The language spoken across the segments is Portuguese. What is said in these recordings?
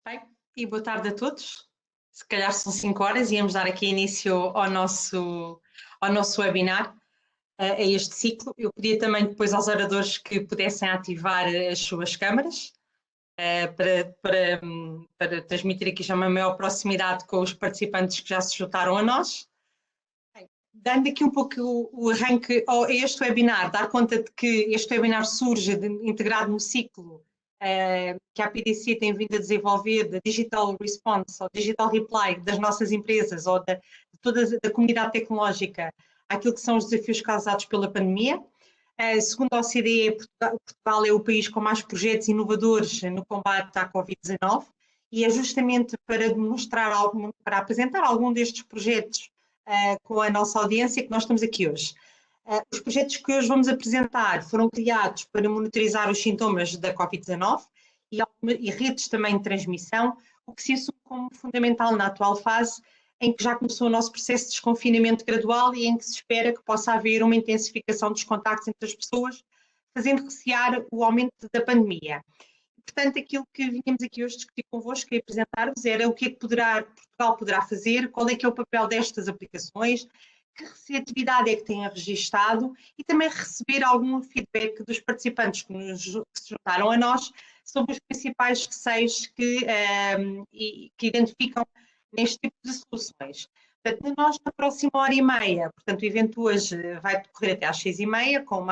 Bem, e boa tarde a todos. Se calhar são 5 horas e íamos dar aqui início ao nosso webinar, a este ciclo. Eu pedia também depois aos oradores que pudessem ativar as suas câmaras para transmitir aqui já uma maior proximidade com os participantes que já se juntaram a nós. Bem, dando aqui um pouco o arranque a este webinar, dar conta de que este webinar surge integrado no ciclo que a PDC tem vindo a desenvolver de Digital Response ou Digital Reply das nossas empresas ou de toda a comunidade tecnológica àquilo que são os desafios causados pela pandemia. Segundo a OCDE, Portugal é o país com mais projetos inovadores no combate à Covid-19 e é justamente para para apresentar algum destes projetos com a nossa audiência que nós estamos aqui hoje. Os projetos que hoje vamos apresentar foram criados para monitorizar os sintomas da Covid-19 e redes também de transmissão, o que se assume como fundamental na atual fase, em que já começou o nosso processo de desconfinamento gradual e em que se espera que possa haver uma intensificação dos contactos entre as pessoas, fazendo recear o aumento da pandemia. Portanto, aquilo que vínhamos aqui hoje discutir convosco e apresentar-vos era o que é que Portugal poderá fazer, qual é que é o papel destas aplicações, que receptividade é que têm registado e também receber algum feedback dos participantes que se juntaram a nós sobre os principais receios que identificam neste tipo de soluções. Portanto, nós na próxima hora e meia, portanto o evento hoje vai decorrer até às 6h30, com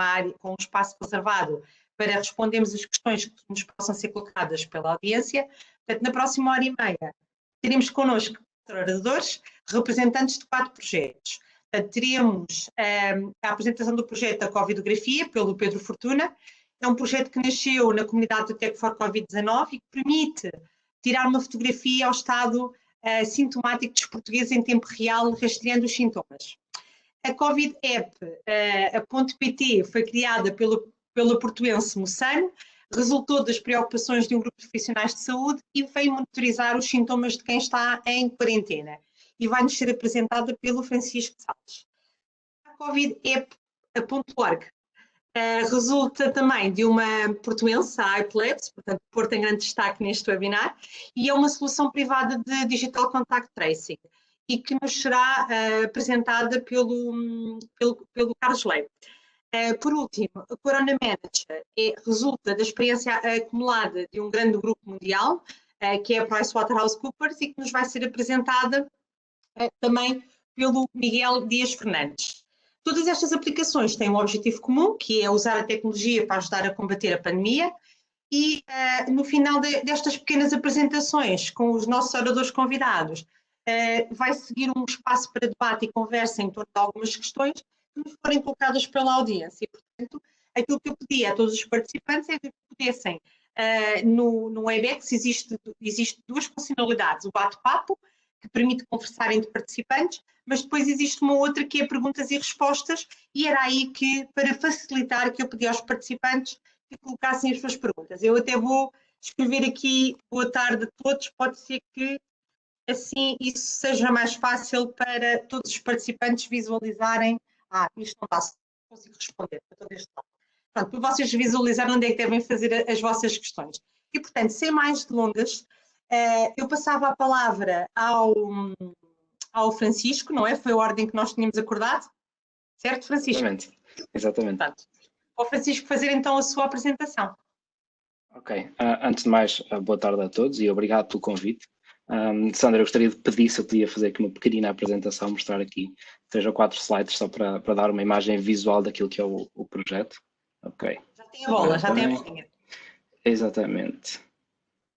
um espaço reservado para respondermos as questões que nos possam ser colocadas pela audiência. Portanto, na próxima hora e meia teremos connosco 4 oradores, representantes de 4 projetos. Teríamos a apresentação do projeto da Covidografia, pelo Pedro Fortuna. É um projeto que nasceu na comunidade do Tech for Covid-19 e que permite tirar uma fotografia ao estado sintomático dos portugueses em tempo real, rastreando os sintomas. A Covid App, a .pt, foi criada pelo portuense Moçano, resultou das preocupações de um grupo de profissionais de saúde e veio monitorizar os sintomas de quem está em quarentena. E vai-nos ser apresentada pelo Francisco Salles. A CovidApp.org resulta também de uma portuense, a iPlabs, portanto, Porto em grande destaque neste webinar, e é uma solução privada de Digital Contact Tracing, e que nos será apresentada pelo Carlos Leite. Por último, a Corona Manager resulta da experiência acumulada de um grande grupo mundial, que é a PricewaterhouseCoopers, e que nos vai ser apresentada também pelo Miguel Dias Fernandes. Todas estas aplicações têm um objetivo comum, que é usar a tecnologia para ajudar a combater a pandemia, e no final destas pequenas apresentações com os nossos oradores convidados, vai seguir um espaço para debate e conversa em torno de algumas questões que nos forem colocadas pela audiência. Portanto, aquilo que eu pedi a todos os participantes é que pudessem, no Webex existe 2 funcionalidades, o bate-papo, que permite conversar entre participantes, mas depois existe uma outra que é perguntas e respostas, e era aí que, para facilitar, que eu pedi aos participantes que colocassem as suas perguntas. Eu até vou escrever aqui boa tarde a todos, pode ser que assim isso seja mais fácil para todos os participantes visualizarem. Isto não dá, consigo responder para todo este lado. Pronto, para vocês visualizarem onde é que devem fazer as vossas questões. E, portanto, sem mais delongas, eu passava a palavra ao Francisco, não é? Foi a ordem que nós tínhamos acordado, certo, Francisco? Exatamente. Portanto, ao Francisco fazer então a sua apresentação. Ok, antes de mais, boa tarde a todos e obrigado pelo convite. Sandra, eu gostaria de pedir se eu podia fazer aqui uma pequenina apresentação, mostrar aqui 3 ou 4 slides só para dar uma imagem visual daquilo que é o projeto. Ok. Já tem a bola, já tem a bolinha. Exatamente.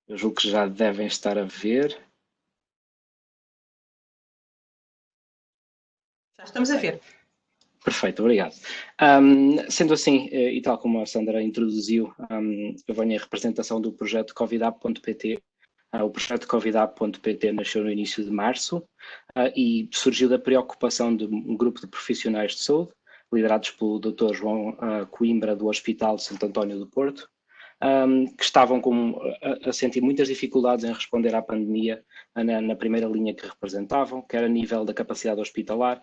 Eu julgo que já devem estar a ver. Já estamos a ver. Perfeito, obrigado. Sendo assim, e tal como a Sandra introduziu, eu venho em representação do projeto CovidApp.pt. O projeto CovidApp.pt nasceu no início de março e surgiu da preocupação de um grupo de profissionais de saúde, liderados pelo Dr. João Coimbra, do Hospital de Santo António do Porto, que estavam a sentir muitas dificuldades em responder à pandemia na primeira linha que representavam, quer a nível da capacidade hospitalar,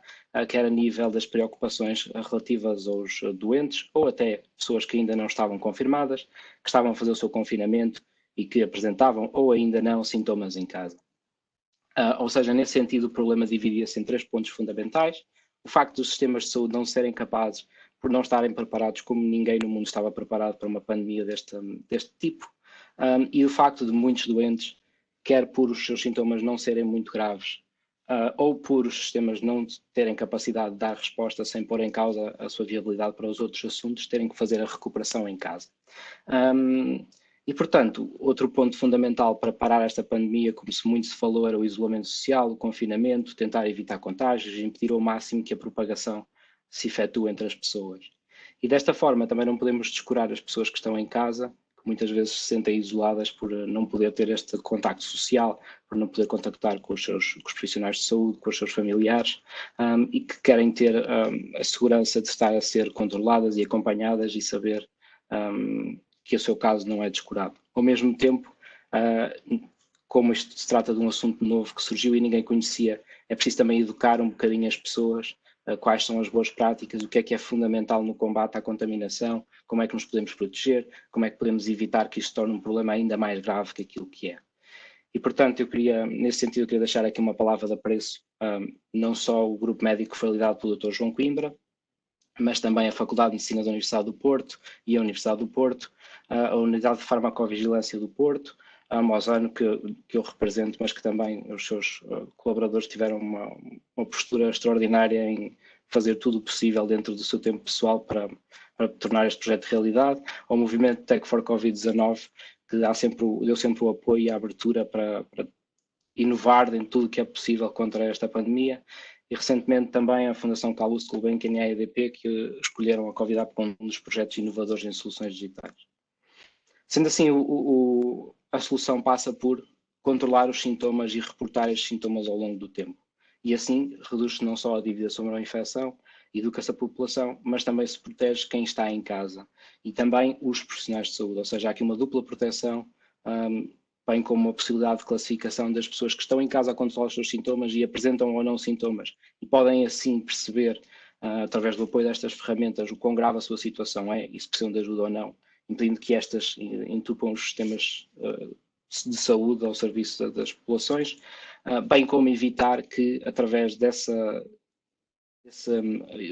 quer a nível das preocupações relativas aos doentes ou até pessoas que ainda não estavam confirmadas, que estavam a fazer o seu confinamento e que apresentavam ou ainda não sintomas em casa. Ou seja, nesse sentido, o problema dividia-se em 3 pontos fundamentais. O facto dos sistemas de saúde não serem capazes, por não estarem preparados, como ninguém no mundo estava preparado para uma pandemia deste tipo, e o facto de muitos doentes, quer por os seus sintomas não serem muito graves, ou por os sistemas não terem capacidade de dar resposta sem pôr em causa a sua viabilidade para os outros assuntos, terem que fazer a recuperação em casa. E, portanto, outro ponto fundamental para parar esta pandemia, como muito se falou, era o isolamento social, o confinamento, tentar evitar contágios e impedir ao máximo que a propagação se efetue entre as pessoas. E desta forma também não podemos descurar as pessoas que estão em casa, que muitas vezes se sentem isoladas por não poder ter este contacto social, por não poder contactar com os profissionais de saúde, com os seus familiares, e que querem ter a segurança de estar a ser controladas e acompanhadas e saber que o seu caso não é descurado. Ao mesmo tempo, como isto se trata de um assunto novo que surgiu e ninguém conhecia, é preciso também educar um bocadinho as pessoas, quais são as boas práticas, o que é fundamental no combate à contaminação, como é que nos podemos proteger, como é que podemos evitar que isto se torne um problema ainda mais grave que aquilo que é. E, portanto, nesse sentido, eu queria deixar aqui uma palavra de apreço, não só o grupo médico que foi liderado pelo Dr. João Coimbra, mas também a Faculdade de Medicina da Universidade do Porto e a Universidade do Porto, a Unidade de Farmacovigilância do Porto, a Mosano, que eu represento, mas que também os seus colaboradores tiveram uma postura extraordinária em fazer tudo o possível dentro do seu tempo pessoal para tornar este projeto realidade, ao movimento Tech for Covid-19, que deu sempre o apoio e a abertura para inovar em tudo o que é possível contra esta pandemia, e recentemente também a Fundação Calouste Gulbenkian e a EDP, que escolheram a Covidapp como um dos projetos inovadores em soluções digitais. Sendo assim, a solução passa por controlar os sintomas e reportar estes sintomas ao longo do tempo. E assim reduz-se não só a dívida sobre a infecção, educa-se a população, mas também se protege quem está em casa e também os profissionais de saúde. Ou seja, há aqui uma dupla proteção, bem como a possibilidade de classificação das pessoas que estão em casa a controlar os seus sintomas e apresentam ou não sintomas e podem assim perceber, através do apoio destas ferramentas, o quão grave a sua situação é e se precisam de ajuda ou não, impedindo que estas entupam os sistemas de saúde ao serviço das populações, bem como evitar que, através desse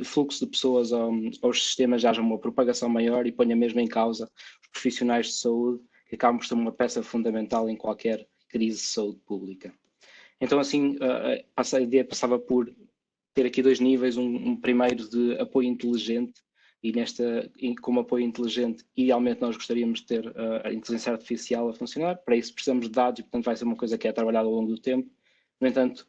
fluxo de pessoas aos sistemas, haja uma propagação maior e ponha mesmo em causa os profissionais de saúde, que acabam por ser uma peça fundamental em qualquer crise de saúde pública. Então, assim, a ideia passava por ter aqui 2 níveis, um primeiro de apoio inteligente, e como apoio inteligente, idealmente nós gostaríamos de ter a inteligência artificial a funcionar. Para isso precisamos de dados e, portanto, vai ser uma coisa que é trabalhada ao longo do tempo. No entanto,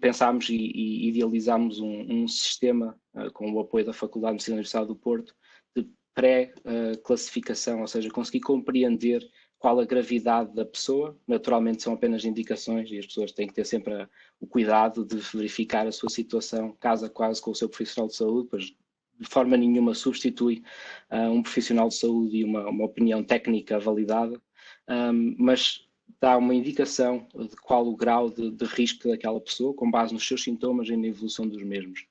pensámos e idealizámos um sistema com o apoio da Faculdade de Medicina da Universidade do Porto de pré-classificação, ou seja, conseguir compreender qual a gravidade da pessoa. Naturalmente são apenas indicações e as pessoas têm que ter sempre o cuidado de verificar a sua situação caso a caso com o seu profissional de saúde, pois de forma nenhuma substitui um profissional de saúde e uma opinião técnica validada, mas dá uma indicação de qual o grau de risco daquela pessoa, com base nos seus sintomas e na evolução dos mesmos.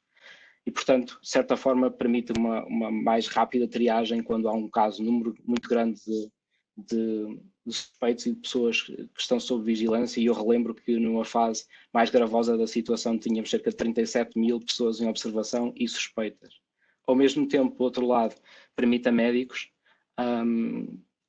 E, portanto, de certa forma, permite uma mais rápida triagem quando há um número muito grande de suspeitos e de pessoas que estão sob vigilância. E eu relembro que numa fase mais gravosa da situação tínhamos cerca de 37.000 pessoas em observação e suspeitas. Ao mesmo tempo, do outro lado, permite a médicos,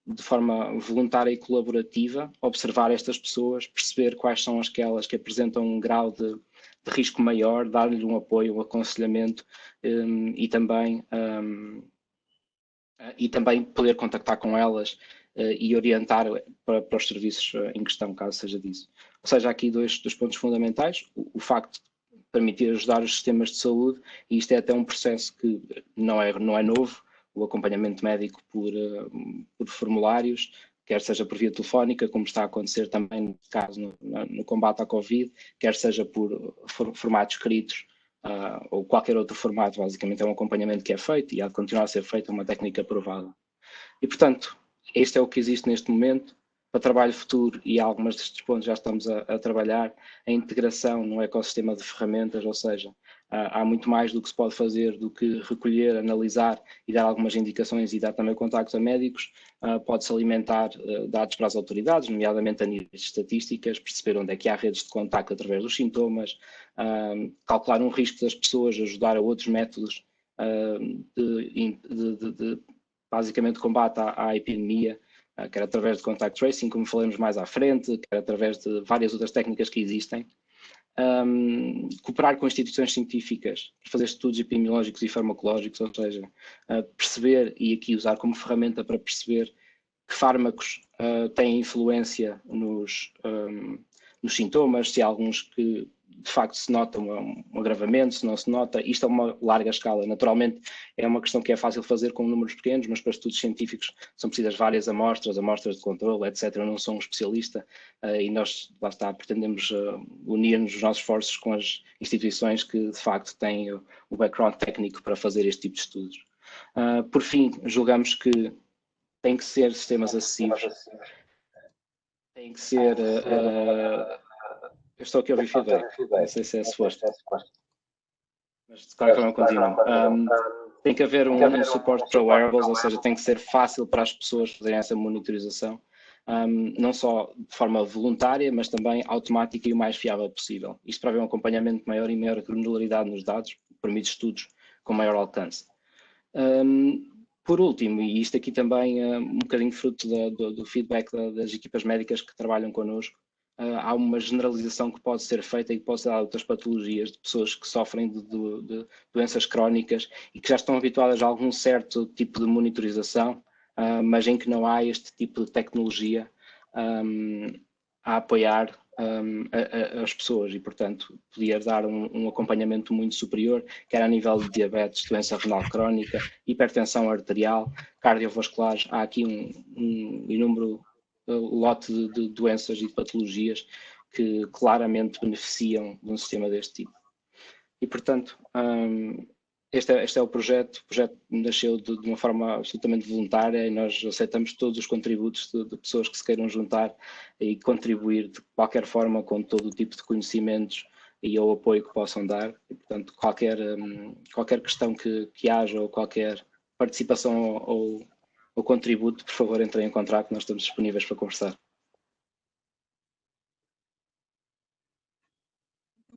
de forma voluntária e colaborativa, observar estas pessoas, perceber quais são aquelas que apresentam um grau de risco maior, dar-lhe um apoio, um aconselhamento e também poder contactar com elas e orientar para os serviços em questão, caso seja disso. Ou seja, há aqui dois pontos fundamentais: o facto de permitir ajudar os sistemas de saúde, e isto é até um processo que não é novo, o acompanhamento médico por formulários, quer seja por via telefónica, como está a acontecer também no caso no combate à Covid, quer seja por formatos escritos ou qualquer outro formato. Basicamente é um acompanhamento que é feito e há de continuar a ser feito, é uma técnica aprovada. E, portanto, este é o que existe neste momento. Para trabalho futuro, e algumas destes pontos já estamos a trabalhar, a integração no ecossistema de ferramentas, ou seja, há muito mais do que se pode fazer do que recolher, analisar e dar algumas indicações e dar também contactos a médicos. Pode-se alimentar dados para as autoridades, nomeadamente a nível de estatísticas, perceber onde é que há redes de contacto através dos sintomas, calcular um risco das pessoas, ajudar a outros métodos de basicamente combate à epidemia, quer através de contact tracing, como falamos mais à frente, quer através de várias outras técnicas que existem. Cooperar com instituições científicas para fazer estudos epidemiológicos e farmacológicos, ou seja, perceber e aqui usar como ferramenta para perceber que fármacos têm influência nos sintomas, se há alguns que de facto se nota um agravamento, se não se nota. Isto é uma larga escala. Naturalmente é uma questão que é fácil fazer com números pequenos, mas para estudos científicos são precisas várias amostras de controle, etc. Eu não sou um especialista e nós, lá está, pretendemos unir-nos os nossos esforços com as instituições que de facto têm o background técnico para fazer este tipo de estudos. Por fim, julgamos que tem que ser sistemas acessíveis, tem que ser... eu estou aqui a ouvir feedback, não sei se é suposto, mas de qualquer forma continuo. Tem que haver um suporte para wearables, ou seja, tem que ser fácil para as pessoas fazerem essa monitorização, não só de forma voluntária, mas também automática e o mais fiável possível. Isto para haver um acompanhamento maior e maior granularidade nos dados, permite estudos com maior alcance. Por último, e isto aqui também um bocadinho fruto do feedback das equipas médicas que trabalham connosco, há uma generalização que pode ser feita e que pode ser dada a outras patologias de pessoas que sofrem de doenças crónicas e que já estão habituadas a algum certo tipo de monitorização, mas em que não há este tipo de tecnologia a apoiar as pessoas e, portanto, podia dar um acompanhamento muito superior, quer a nível de diabetes, doença renal crónica, hipertensão arterial, cardiovasculares. Há aqui um inúmero lote de doenças e de patologias que claramente beneficiam de um sistema deste tipo. E, portanto, este é o projeto nasceu de uma forma absolutamente voluntária e nós aceitamos todos os contributos de pessoas que se queiram juntar e contribuir de qualquer forma com todo o tipo de conhecimentos e o apoio que possam dar. E, portanto, qualquer questão que haja ou qualquer participação ou contributo, por favor, entrem em contato, nós estamos disponíveis para conversar.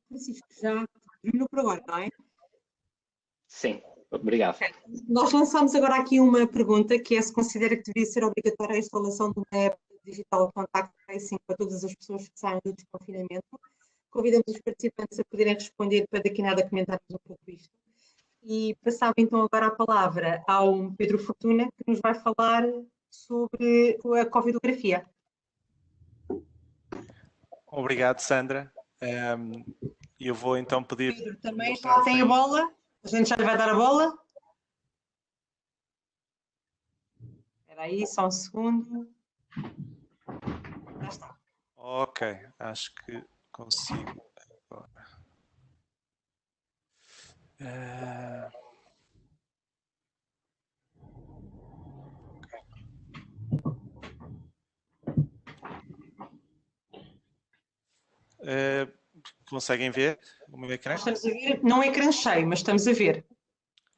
Francisco, já terminou por agora, não é? Sim, obrigado. Nós lançamos agora aqui uma pergunta que é se considera que deveria ser obrigatória a instalação de uma app digital de contact tracing para todas as pessoas que saem do desconfinamento. Convidamos os participantes a poderem responder para daqui a nada comentarmos um pouco isto. E passava então agora a palavra ao Pedro Fortuna, que nos vai falar sobre a covidografia. Obrigado, Sandra. Eu vou então pedir... Pedro, também já tem a bola? A gente já lhe vai dar a bola? Espera aí, só um segundo. Já está. Ok, acho que consigo agora. Conseguem ver o meu ecrã? Estamos a ver, não é ecrã cheio, mas estamos a ver.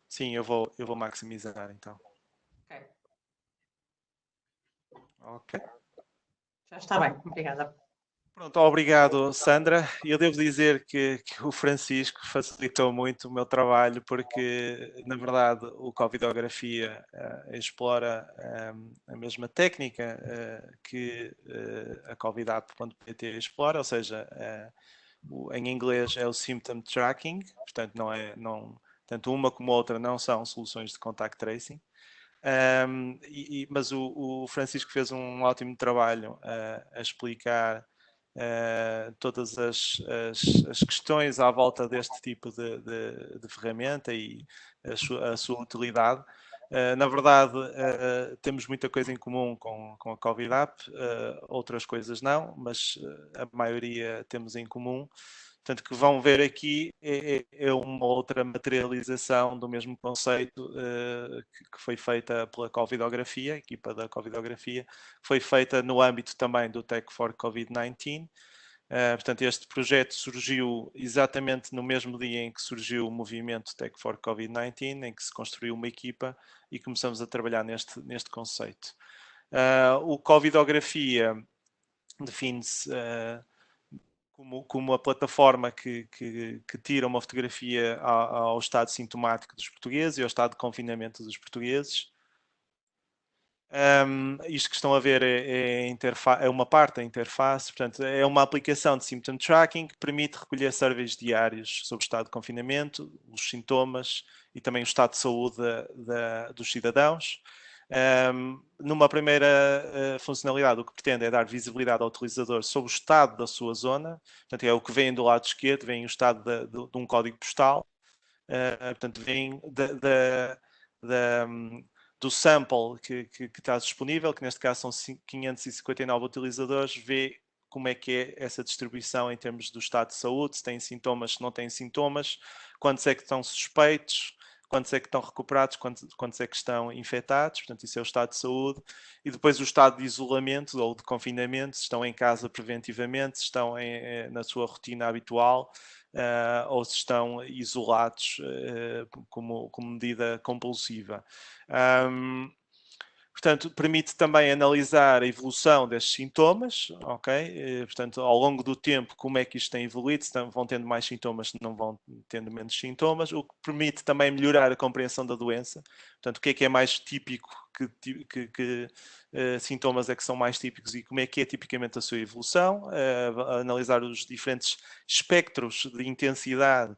Sim, eu vou maximizar então. Ok. Ok. Já está bem, obrigada. Pronto, obrigado, Sandra. Eu devo dizer que o Francisco facilitou muito o meu trabalho porque, na verdade, o Covidografia explora a mesma técnica que a Covidapp.pt explora, ou seja, em inglês é o Symptom Tracking, portanto, tanto uma como a outra não são soluções de contact tracing. Mas o Francisco fez um ótimo trabalho a explicar todas as questões à volta deste tipo de ferramenta e a sua utilidade. Na verdade, temos muita coisa em comum com a Covidapp, outras coisas não, mas a maioria temos em comum. Portanto, que vão ver aqui é uma outra materialização do mesmo conceito que foi feita pela Covidografia, a equipa da Covidografia, foi feita no âmbito também do Tech for COVID-19, Portanto, este projeto surgiu exatamente no mesmo dia em que surgiu o movimento Tech for COVID-19, em que se construiu uma equipa e começamos a trabalhar neste conceito. O Covidografia define-se como a plataforma que tira uma fotografia ao estado sintomático dos portugueses e ao estado de confinamento dos portugueses. Isto que estão a ver é uma parte da interface, portanto, é uma aplicação de symptom tracking que permite recolher surveys diários sobre o estado de confinamento, os sintomas e também o estado de saúde dos cidadãos. Numa primeira funcionalidade, o que pretende é dar visibilidade ao utilizador sobre o estado da sua zona, portanto, é o que vem do lado esquerdo, vem o estado de um código postal, portanto, vem do sample que está disponível, que neste caso são 559 utilizadores, vê como é que é essa distribuição em termos do estado de saúde, se têm sintomas, se não têm sintomas, quantos é que estão suspeitos, quantos é que estão recuperados, quantos é que estão infectados, portanto isso é o estado de saúde, e depois o estado de isolamento ou de confinamento, se estão em casa preventivamente, se estão na sua rotina habitual, ou se estão isolados como medida compulsiva. Portanto, permite também analisar a evolução destes sintomas, ok? Portanto, ao longo do tempo, como é que isto tem evoluído, se vão tendo mais sintomas, se não vão tendo menos sintomas, o que permite também melhorar a compreensão da doença. Portanto, o que é mais típico, que sintomas é que são mais típicos e como é que é tipicamente a sua evolução, analisar os diferentes espectros de intensidade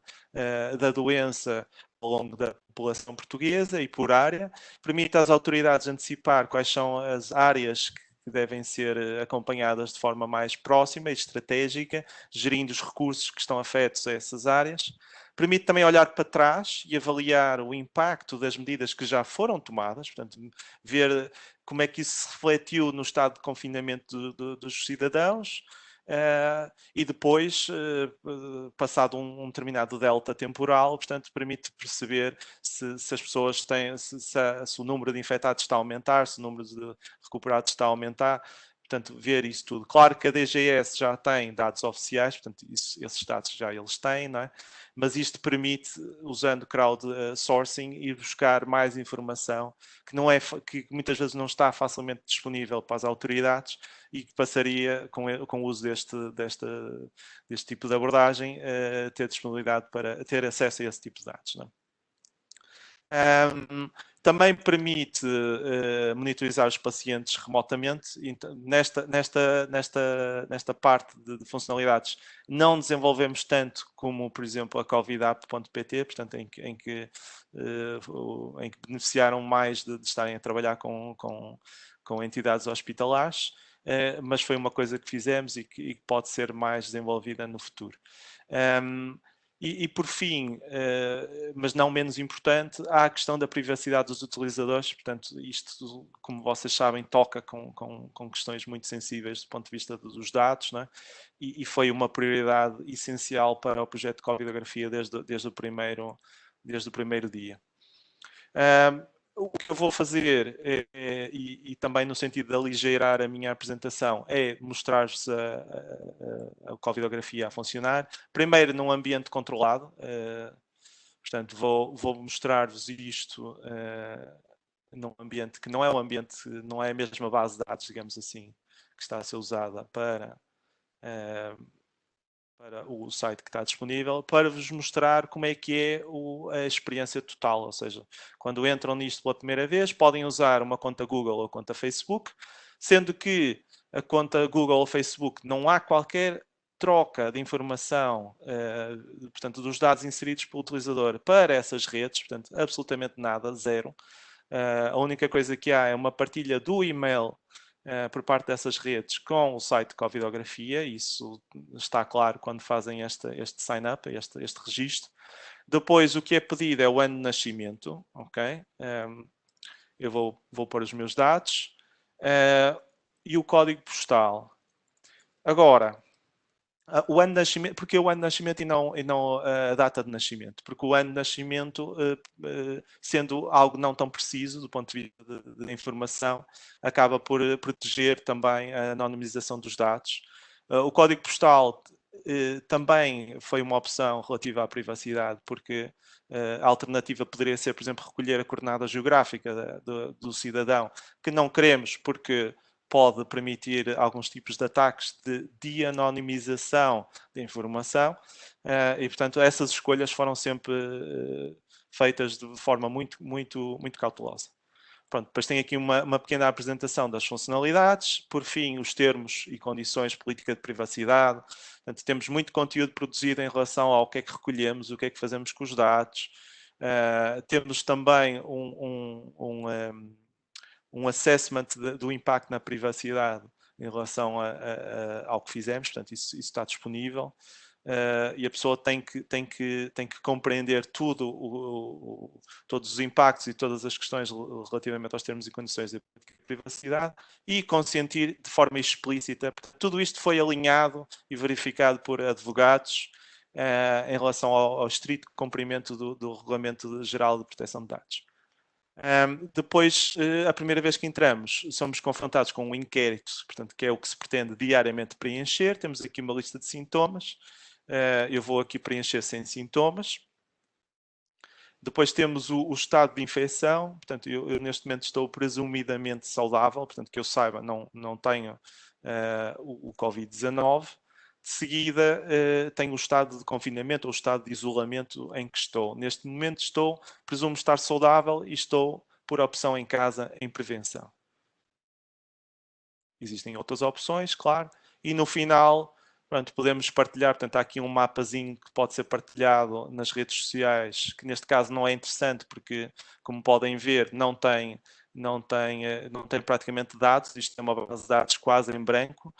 da doença ao longo da população portuguesa e por área, permite às autoridades antecipar quais são as áreas que devem ser acompanhadas de forma mais próxima e estratégica, gerindo os recursos que estão afetos a essas áreas. Permite também olhar para trás e avaliar o impacto das medidas que já foram tomadas, portanto, ver como é que isso se refletiu no estado de confinamento dos cidadãos, e depois, passado um determinado delta temporal, portanto, permite perceber se as pessoas têm, se o número de infectados está a aumentar, se o número de recuperados está a aumentar, portanto, ver isso tudo. Claro que a DGS já tem dados oficiais, portanto, esses dados já eles têm, não é? Mas isto permite, usando crowdsourcing, ir buscar mais informação que muitas vezes não está facilmente disponível para as autoridades e que passaria, com o uso deste tipo de abordagem, ter disponibilidade para ter acesso a esse tipo de dados, não é? Também permite monitorizar os pacientes remotamente. Então, nesta parte de funcionalidades não desenvolvemos tanto como, por exemplo, a covidapp.pt, portanto, em que beneficiaram mais de estarem a trabalhar com entidades hospitalares, mas foi uma coisa que fizemos e que pode ser mais desenvolvida no futuro. E por fim, mas não menos importante, há a questão da privacidade dos utilizadores. Portanto, isto, como vocês sabem, toca com questões muito sensíveis do ponto de vista dos dados, não é? E foi uma prioridade essencial para o projeto de Covidografia desde o primeiro dia. O que eu vou fazer, e também no sentido de aligeirar a minha apresentação, é mostrar-vos a Covidografia a funcionar. Primeiro num ambiente controlado, portanto vou mostrar-vos isto num ambiente que não é não é a mesma base de dados, digamos assim, que está a ser usada para o site que está disponível, para vos mostrar como é que é a experiência total, ou seja, quando entram nisto pela primeira vez, podem usar uma conta Google ou conta Facebook, sendo que a conta Google ou Facebook não há qualquer troca de informação, portanto, dos dados inseridos pelo utilizador para essas redes, portanto, absolutamente nada, zero. A única coisa que há é uma partilha do e-mail por parte dessas redes com o site de Covidografia. Isso está claro quando fazem este sign-up, este registro. Depois, o que é pedido é o ano de nascimento, ok? Eu vou pôr os meus dados. E o código postal. Agora, o ano de nascimento, porque o ano de nascimento e não a data de nascimento? Porque o ano de nascimento, sendo algo não tão preciso do ponto de vista de informação, acaba por proteger também a anonimização dos dados. O código postal também foi uma opção relativa à privacidade, porque a alternativa poderia ser, por exemplo, recolher a coordenada geográfica do cidadão, que não queremos porque pode permitir alguns tipos de ataques de anonimização de informação, e portanto essas escolhas foram sempre feitas de forma muito cautelosa. Pronto, depois tem aqui uma pequena apresentação das funcionalidades, por fim os termos e condições de política de privacidade. Portanto, temos muito conteúdo produzido em relação ao que é que recolhemos, o que é que fazemos com os dados. Temos também um assessment do impacto na privacidade em relação ao que fizemos, portanto isso está disponível. E a pessoa tem que compreender todos os impactos e todas as questões relativamente aos termos e condições de privacidade e consentir de forma explícita. Tudo isto foi alinhado e verificado por advogados em relação ao estrito cumprimento do Regulamento Geral de Proteção de Dados. Depois, a primeira vez que entramos, somos confrontados com um inquérito, portanto, que é o que se pretende diariamente preencher. Temos aqui uma lista de sintomas. Eu vou aqui preencher sem sintomas. Depois temos o estado de infecção. Portanto, eu neste momento estou presumidamente saudável, portanto, que eu saiba, não tenho o Covid-19. De seguida, tenho o estado de confinamento ou o estado de isolamento em que estou. Neste momento presumo estar saudável e estou, por opção, em casa em prevenção. Existem outras opções, claro. E no final, pronto, podemos partilhar, portanto, há aqui um mapazinho que pode ser partilhado nas redes sociais, que neste caso não é interessante porque, como podem ver, não tem praticamente dados. Isto é uma base de dados quase em branco.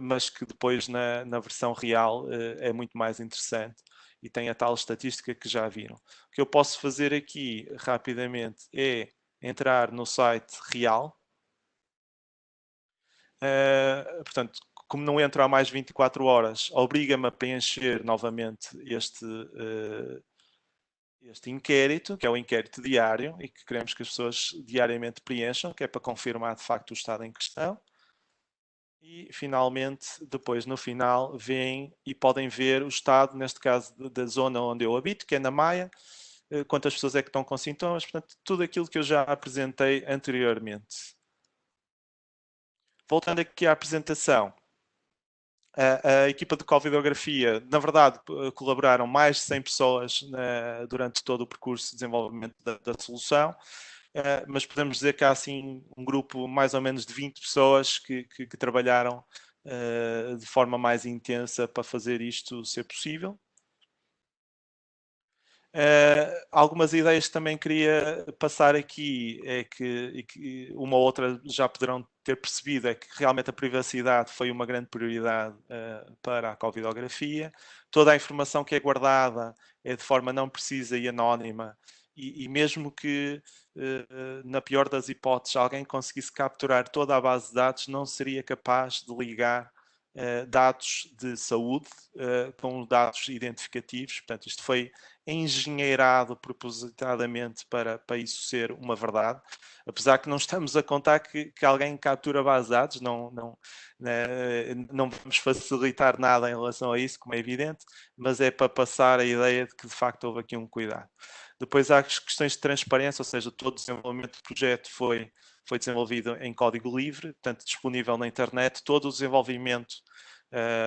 Mas que depois na versão real é muito mais interessante e tem a tal estatística que já viram. O que eu posso fazer aqui rapidamente é entrar no site real. Portanto, como não entro há mais de 24 horas, obriga-me a preencher novamente este inquérito, que é o inquérito diário e que queremos que as pessoas diariamente preencham, que é para confirmar de facto o estado em questão. E, finalmente, depois, no final, veem e podem ver o estado, neste caso, da zona onde eu habito, que é na Maia, quantas pessoas é que estão com sintomas, portanto, tudo aquilo que eu já apresentei anteriormente. Voltando aqui à apresentação, a equipa de covidografia, na verdade, colaboraram mais de 100 pessoas durante todo o percurso de desenvolvimento da solução. Mas podemos dizer que há assim um grupo mais ou menos de 20 pessoas que trabalharam de forma mais intensa para fazer isto ser possível. Algumas ideias que também queria passar aqui é que uma ou outra já poderão ter percebido, é que realmente a privacidade foi uma grande prioridade para a covidografia. Toda a informação que é guardada é de forma não precisa e anónima, e mesmo que na pior das hipóteses alguém conseguisse capturar toda a base de dados, não seria capaz de ligar dados de saúde com dados identificativos. Portanto, isto foi engenheirado propositadamente para isso ser uma verdade, apesar que não estamos a contar que alguém captura a base de dados, não vamos facilitar nada em relação a isso, como é evidente, mas é para passar a ideia de que de facto houve aqui um cuidado. Depois há as questões de transparência, ou seja, todo o desenvolvimento do projeto foi desenvolvido em código livre, portanto disponível na internet. Todo o desenvolvimento,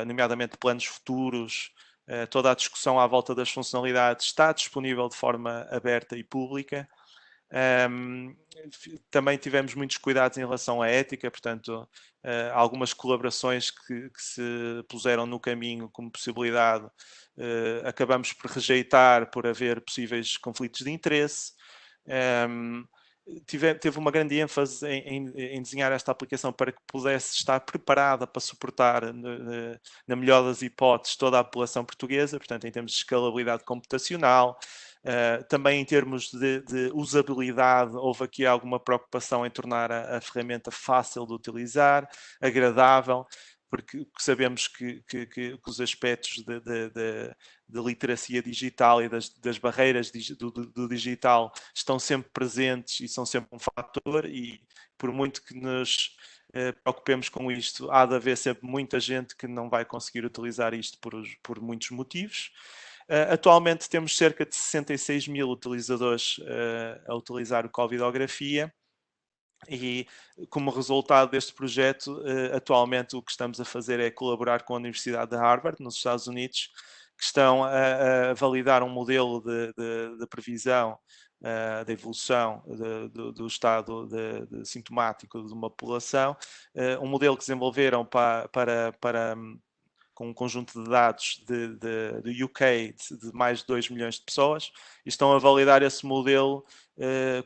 nomeadamente planos futuros, toda a discussão à volta das funcionalidades está disponível de forma aberta e pública. Também tivemos muitos cuidados em relação à ética, portanto, algumas colaborações que se puseram no caminho como possibilidade, acabamos por rejeitar por haver possíveis conflitos de interesse. Teve uma grande ênfase em desenhar esta aplicação para que pudesse estar preparada para suportar, na melhor das hipóteses, toda a população portuguesa, portanto, em termos de escalabilidade computacional. Também em termos de usabilidade, houve aqui alguma preocupação em tornar a ferramenta fácil de utilizar, agradável, porque sabemos que os aspectos de literacia digital e das barreiras do digital estão sempre presentes e são sempre um fator, e por muito que nos preocupemos com isto. Há de haver sempre muita gente que não vai conseguir utilizar isto por muitos motivos. Atualmente temos cerca de 66 mil utilizadores a utilizar o Covidografia e, como resultado deste projeto, atualmente o que estamos a fazer é colaborar com a Universidade de Harvard, nos Estados Unidos, que estão a validar um modelo de previsão da evolução do estado sintomático de uma população, um modelo que desenvolveram com um conjunto de dados do UK de mais de 2 milhões de pessoas, e estão a validar esse modelo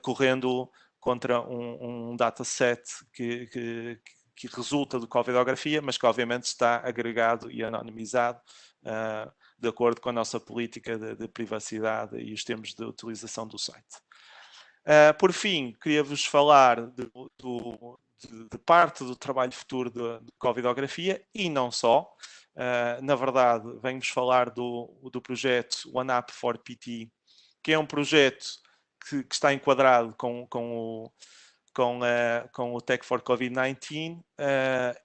correndo contra um dataset que resulta do Covidografia, mas que obviamente está agregado e anonimizado de acordo com a nossa política de privacidade e os termos de utilização do site. Por fim, queria-vos falar de parte do trabalho futuro de Covidografia e não só. Na verdade, venho-vos falar do projeto One App for PT, que é um projeto que está enquadrado com o Tech for COVID-19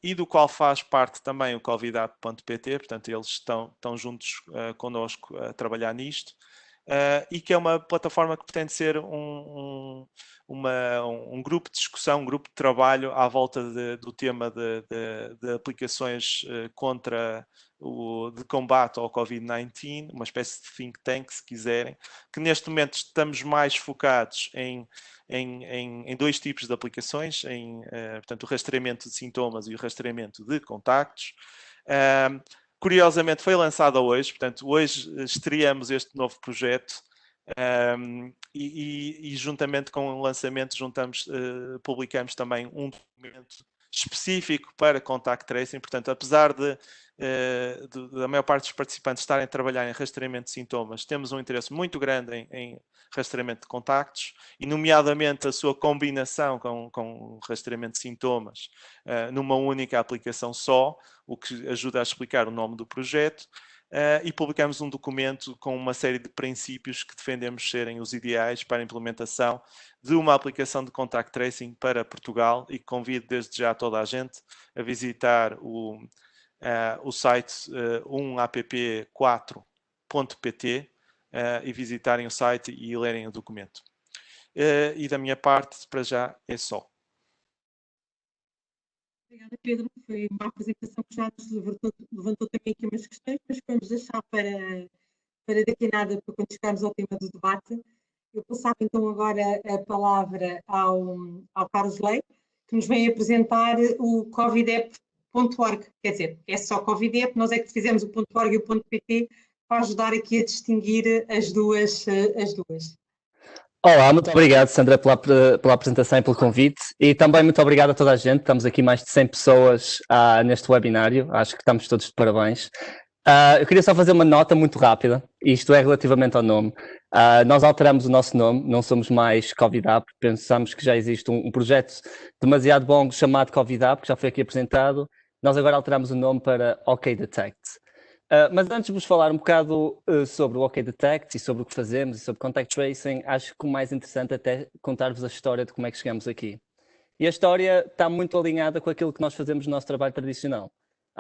e do qual faz parte também o covidapp.pt, portanto eles estão juntos connosco a trabalhar nisto, e que é uma plataforma que pretende ser um grupo de discussão, um grupo de trabalho à volta do tema de aplicações de combate ao COVID-19, uma espécie de think tank, se quiserem, que neste momento estamos mais focados em 2 tipos de aplicações, portanto, o rastreamento de sintomas e o rastreamento de contactos. Curiosamente foi lançada hoje, portanto, hoje estreamos este novo projeto e juntamente com o lançamento publicamos também um documento específico para contact tracing. Portanto, apesar da maior parte dos participantes estarem a trabalhar em rastreamento de sintomas, temos um interesse muito grande em rastreamento de contactos e, nomeadamente, a sua combinação com rastreamento de sintomas numa única aplicação só, o que ajuda a explicar o nome do projeto. E publicamos um documento com uma série de princípios que defendemos serem os ideais para a implementação de uma aplicação de contact tracing para Portugal, e convido desde já toda a gente a visitar o site 1app4.pt e visitarem o site e lerem o documento. E da minha parte, para já, é só. Obrigada, Pedro. Foi uma apresentação que já nos levantou também aqui umas questões, mas vamos deixar para daqui a nada, para quando chegarmos ao tema do debate. Eu passava então agora a palavra ao Carlos Lei, que nos vem apresentar o covidapp.org. Quer dizer, é só Covidapp, nós é que fizemos o .org e o .pt para ajudar aqui a distinguir as duas. Olá, muito obrigado, Sandra, pela apresentação e pelo convite, e também muito obrigado a toda a gente. Estamos aqui mais de 100 pessoas neste webinário, acho que estamos todos de parabéns. Eu queria só fazer uma nota muito rápida, isto é relativamente ao nome. Nós alteramos o nosso nome, não somos mais Covidapp, pensamos que já existe um projeto demasiado bom chamado Covidapp, que já foi aqui apresentado. Nós agora alteramos o nome para OKDetect. Mas antes de vos falar um bocado sobre o OKDetect e sobre o que fazemos e sobre Contact Tracing, acho que o mais interessante é até contar-vos a história de como é que chegamos aqui. E a história está muito alinhada com aquilo que nós fazemos no nosso trabalho tradicional.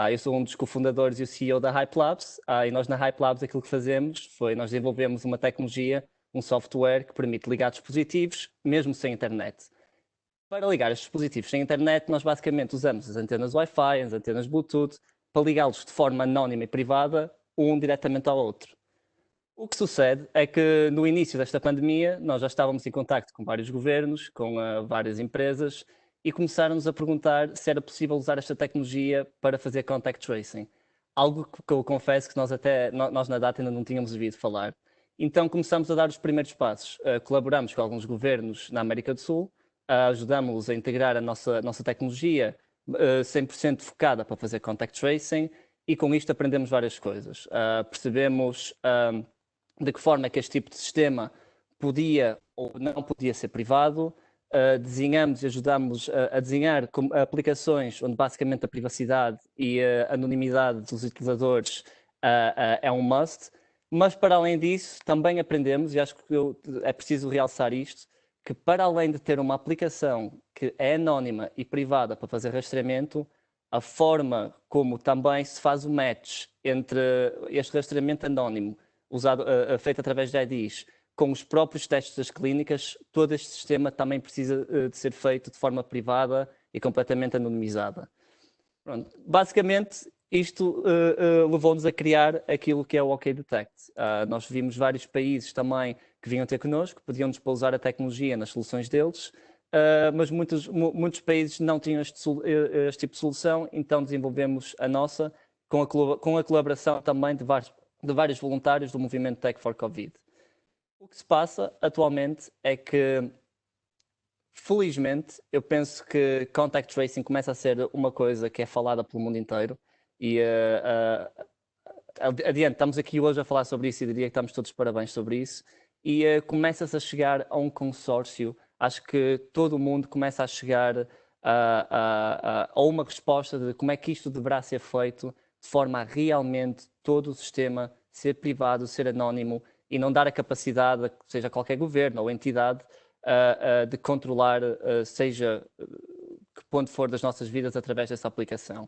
Eu sou um dos cofundadores e o CEO da Hype Labs, e nós na Hype Labs aquilo que fazemos foi, nós desenvolvemos uma tecnologia, um software que permite ligar dispositivos, mesmo sem internet. Para ligar estes dispositivos sem internet, nós basicamente usamos as antenas Wi-Fi, as antenas Bluetooth, para ligá-los de forma anónima e privada, um diretamente ao outro. O que sucede é que no início desta pandemia, nós já estávamos em contacto com vários governos, com várias empresas, e começaram-nos a perguntar se era possível usar esta tecnologia para fazer contact tracing. Algo que eu confesso que nós na data ainda não tínhamos ouvido falar. Então começamos a dar os primeiros passos. Colaboramos com alguns governos na América do Sul, ajudamos-los a integrar a nossa tecnologia 100% focada para fazer contact tracing, e com isto aprendemos várias coisas. Percebemos de que forma é que este tipo de sistema podia ou não podia ser privado, desenhamos e ajudamos a desenhar aplicações onde basicamente a privacidade e a anonimidade dos utilizadores é um must, mas para além disso também aprendemos, e acho que é preciso realçar isto, que, para além de ter uma aplicação que é anónima e privada para fazer rastreamento, a forma como também se faz o match entre este rastreamento anónimo, feito através de IDs, com os próprios testes das clínicas, todo este sistema também precisa de ser feito de forma privada e completamente anonimizada. Pronto. Basicamente, isto levou-nos a criar aquilo que é o OK Detect. Nós vimos vários países também que vinham ter connosco, podiam-nos pousar a tecnologia nas soluções deles, mas muitos países não tinham este tipo de solução, então desenvolvemos a nossa com a colaboração também de vários voluntários do movimento Tech for Covid. O que se passa atualmente é que, felizmente, eu penso que contact tracing começa a ser uma coisa que é falada pelo mundo inteiro e adiante, estamos aqui hoje a falar sobre isso e diria que estamos todos de parabéns sobre isso e começa-se a chegar a um consórcio. Acho que todo o mundo começa a chegar a uma resposta de como é que isto deverá ser feito de forma a realmente todo o sistema ser privado, ser anónimo e não dar a capacidade, seja qualquer governo ou entidade, de controlar, seja que ponto for das nossas vidas através dessa aplicação.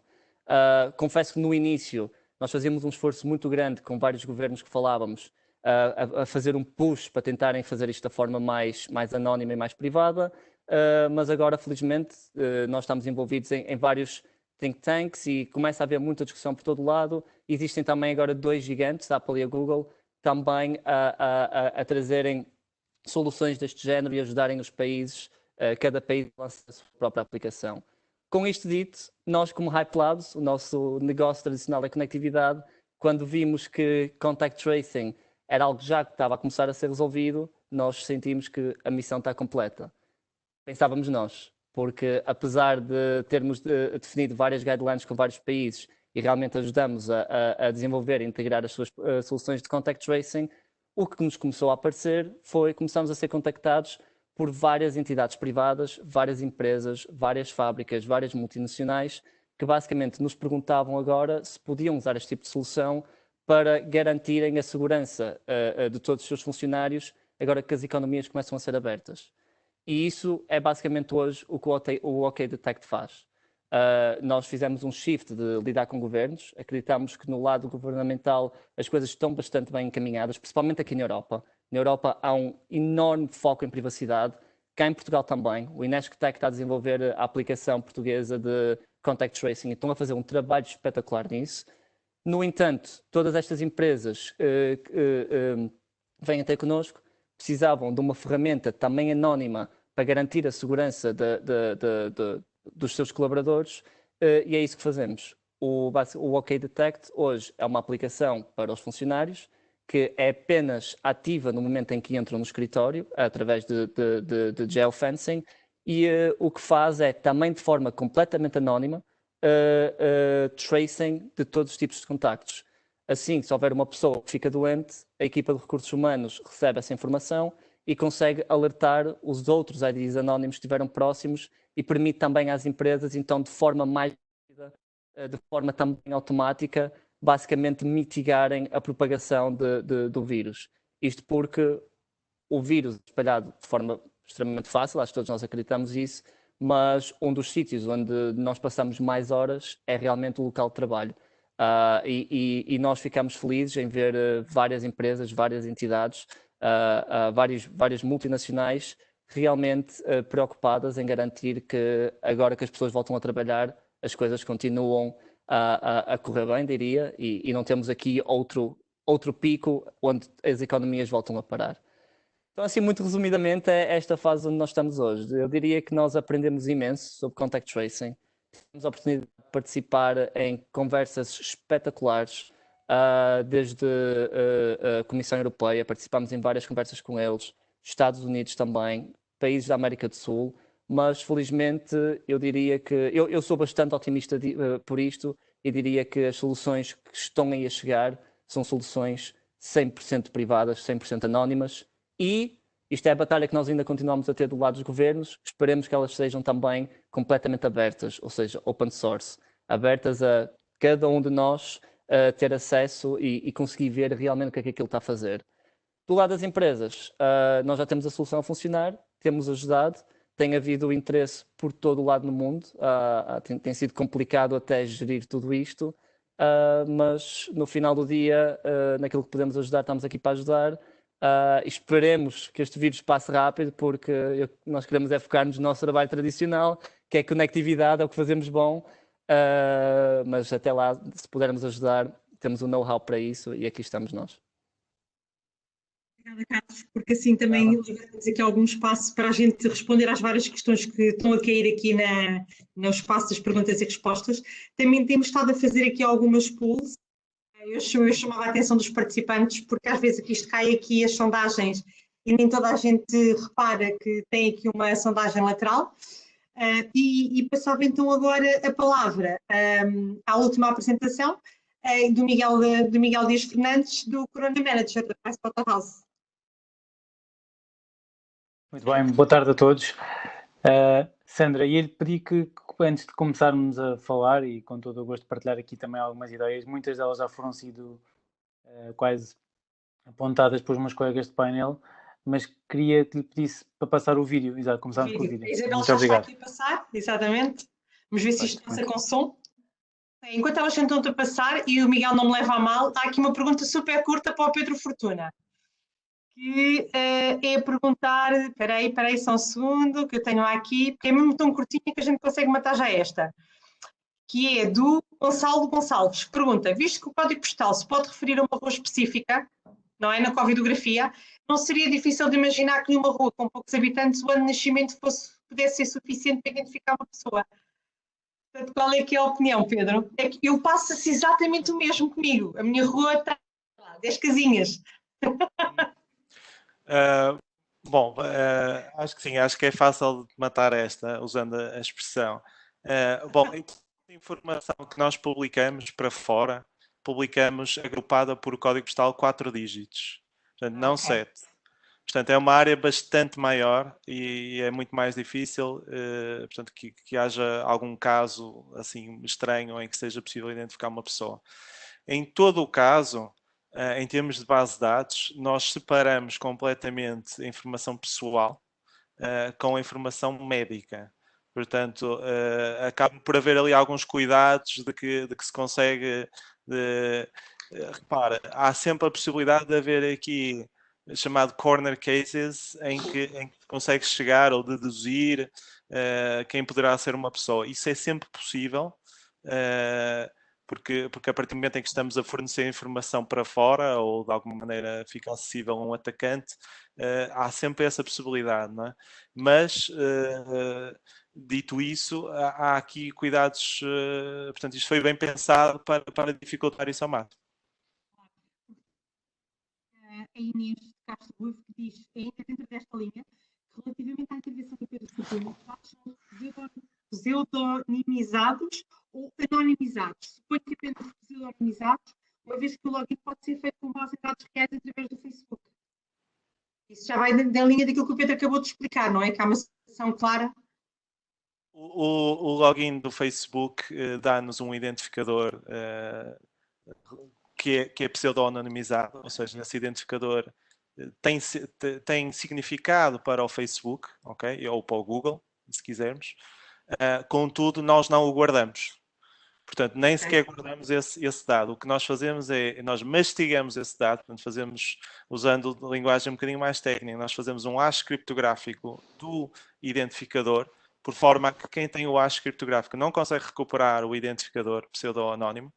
Confesso que no início nós fazíamos um esforço muito grande com vários governos que falávamos a fazer um push para tentarem fazer isto da forma mais anónima e mais privada, mas agora, felizmente, nós estamos envolvidos em vários think tanks e começa a haver muita discussão por todo lado. Existem também agora 2 gigantes, a Apple e a Google, também a trazerem soluções deste género e ajudarem os países, cada país a lançar a sua própria aplicação. Com isto dito, nós como Hype Labs, o nosso negócio tradicional é conectividade, quando vimos que contact tracing era algo já que estava a começar a ser resolvido, nós sentimos que a missão está completa. Pensávamos nós, porque apesar de termos definido várias guidelines com vários países e realmente ajudamos a desenvolver e integrar as suas soluções de contact tracing, o que nos começou a aparecer foi que começamos a ser contactados por várias entidades privadas, várias empresas, várias fábricas, várias multinacionais, que basicamente nos perguntavam agora se podiam usar este tipo de solução para garantirem a segurança de todos os seus funcionários, agora que as economias começam a ser abertas. E isso é basicamente hoje o que o OK Detect faz. Nós fizemos um shift de lidar com governos, acreditamos que no lado governamental as coisas estão bastante bem encaminhadas, principalmente aqui na Europa. Na Europa há um enorme foco em privacidade, cá em Portugal também. O Inesctec está a desenvolver a aplicação portuguesa de contact tracing e estão a fazer um trabalho espetacular nisso. No entanto, todas estas empresas vêm até connosco, precisavam de uma ferramenta também anónima para garantir a segurança dos seus colaboradores, e é isso que fazemos. O OK Detect hoje é uma aplicação para os funcionários que é apenas ativa no momento em que entram no escritório, através de geofencing, e o que faz é, também de forma completamente anónima, tracing de todos os tipos de contactos. Assim, se houver uma pessoa que fica doente, a equipa de recursos humanos recebe essa informação e consegue alertar os outros IDs anónimos que estiveram próximos e permite também às empresas, então, de forma mais rápida, de forma também automática, basicamente mitigarem a propagação do vírus. Isto porque o vírus é espalhado de forma extremamente fácil, acho que todos nós acreditamos isso, mas um dos sítios onde nós passamos mais horas é realmente o local de trabalho. E nós ficamos felizes em ver várias empresas, várias entidades, várias multinacionais realmente preocupadas em garantir que agora que as pessoas voltam a trabalhar, as coisas continuam a correr bem, diria, e não temos aqui outro pico onde as economias voltam a parar. Então, assim, muito resumidamente, é esta fase onde nós estamos hoje. Eu diria que nós aprendemos imenso sobre contact tracing. Temos a oportunidade de participar em conversas espetaculares, desde a Comissão Europeia, participámos em várias conversas com eles, Estados Unidos também, países da América do Sul, mas felizmente eu diria que eu sou bastante otimista por isto e diria que as soluções que estão aí a chegar são soluções 100% privadas, 100% anónimas, e isto é a batalha que nós ainda continuamos a ter do lado dos governos. Esperemos que elas sejam também completamente abertas, ou seja, open source, abertas a cada um de nós ter acesso e conseguir ver realmente o que é que aquilo está a fazer. Do lado das empresas, nós já temos a solução a funcionar, temos ajudado. Tem havido interesse por todo o lado no mundo, tem sido complicado até gerir tudo isto, mas no final do dia, naquilo que podemos ajudar, estamos aqui para ajudar. Esperemos que este vírus passe rápido, porque nós queremos é focar-nos no nosso trabalho tradicional, que é conectividade, é o que fazemos bom, mas até lá, se pudermos ajudar, temos o know-how para isso e aqui estamos nós. Obrigada, Carlos, porque assim também libertamos aqui algum espaço para a gente responder às várias questões que estão a cair aqui no espaço das perguntas e respostas. Também temos estado a fazer aqui algumas polls. Eu chamava a atenção dos participantes, porque às vezes isto cai aqui as sondagens e nem toda a gente repara que tem aqui uma sondagem lateral. E passava então agora a palavra à última apresentação do Miguel Dias Fernandes, do Corona Manager da PricewaterhouseCoopers. Muito bem, boa tarde a todos. Sandra, ia-lhe pedir que antes de começarmos a falar, e com todo o gosto de partilhar aqui também algumas ideias, muitas delas já foram sido quase apontadas pelos meus colegas de painel, mas queria que lhe pedisse para passar o vídeo. Exato, começarmos com o vídeo. A Isabel Muito já obrigado. está aqui a passar, exatamente. Vamos ver se isto passa com som. Enquanto elas tentam a passar e o Miguel não me leva a mal, há aqui uma pergunta super curta para o Pedro Fortuna, que é perguntar, espera aí só um segundo, que eu tenho aqui, porque é mesmo tão curtinha que a gente consegue matar já esta, que é do Gonçalo Gonçalves. Pergunta, visto que o código postal se pode referir a uma rua específica, não é, na covidografia, não seria difícil de imaginar que numa rua com poucos habitantes o ano de nascimento pudesse ser suficiente para identificar uma pessoa? Portanto, qual é que é a opinião, Pedro? É que eu passo-se exatamente o mesmo comigo. A minha rua tem 10 casinhas. Acho que sim, acho que é fácil de matar esta, usando a expressão. A informação que nós publicamos para fora, publicamos agrupada por código postal 4 dígitos, portanto, não 7. Portanto, é uma área bastante maior e é muito mais difícil, portanto, que haja algum caso assim estranho em que seja possível identificar uma pessoa. Em todo o caso, em termos de base de dados, nós separamos completamente a informação pessoal com a informação médica. Portanto, acaba por haver ali alguns cuidados de que se consegue... repara, há sempre a possibilidade de haver aqui chamado corner cases em que consegue chegar ou deduzir quem poderá ser uma pessoa. Isso é sempre possível, porque a partir do momento em que estamos a fornecer informação para fora ou de alguma maneira fica acessível a um atacante, há sempre essa possibilidade, não é? Mas, dito isso, há aqui cuidados, portanto, isto foi bem pensado para dificultar isso ao máximo. A Inês Castro Ruivo que diz, ainda dentro desta linha, que relativamente à intervenção do Pedro Fortuna, os dados são pseudonimizados ou anonimizados. Suponho que apenas pseudonimizados, uma vez que o login pode ser feito com base em dados reais através do Facebook. Isso já vai na linha daquilo que o Pedro acabou de explicar, não é? Que há uma situação clara. O login do Facebook dá-nos um identificador que é pseudo-anonimizado, ou seja, esse identificador tem significado para o Facebook, ok? Ou para o Google, se quisermos. Contudo, nós não o guardamos. Portanto, nem sequer guardamos esse dado. O que nós fazemos é, nós mastigamos esse dado, portanto, fazemos, usando linguagem um bocadinho mais técnica, nós fazemos um hash criptográfico do identificador, por forma a que quem tem o hash criptográfico não consegue recuperar o identificador pseudo-anónimo,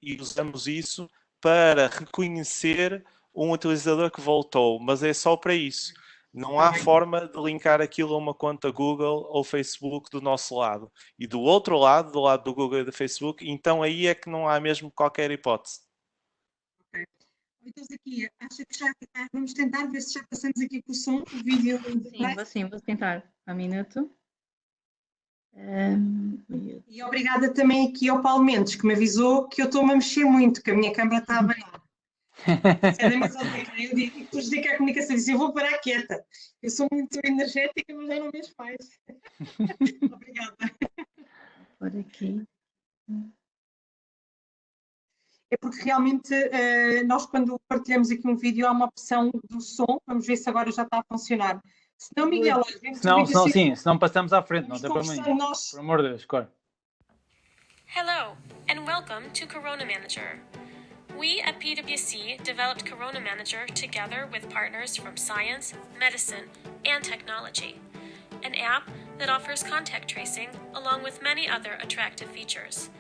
e usamos isso para reconhecer um utilizador que voltou, mas é só para isso. Não há forma de linkar aquilo a uma conta Google ou Facebook do nosso lado. E do outro lado, do lado do Google e do Facebook, então aí é que não há mesmo qualquer hipótese. Ok. Então, aqui, acha que já vamos tentar ver se já passamos aqui com o som, o vídeo. Sim, vou tentar. Um minuto. E obrigada também aqui ao Paulo Mendes, que me avisou que eu estou-me a mexer muito, que a minha câmara está a banhar. É da mesma técnica. Eu depois digo que a comunicação disse, eu vou parar quieta. Eu sou muito energética, mas já não mexo mais. Obrigada. Por aqui. É porque realmente nós quando partilhamos aqui um vídeo há uma opção do som, vamos ver se agora já está a funcionar. Senão, Miguel, a gente senão passamos à frente, não tem problema nenhum. nós. Por amor de Deus, claro. Hello, and welcome to Corona Manager. We at PwC developed Corona Manager together with partners from science, medicine, and technology, an app that offers contact tracing along with many other attractive features.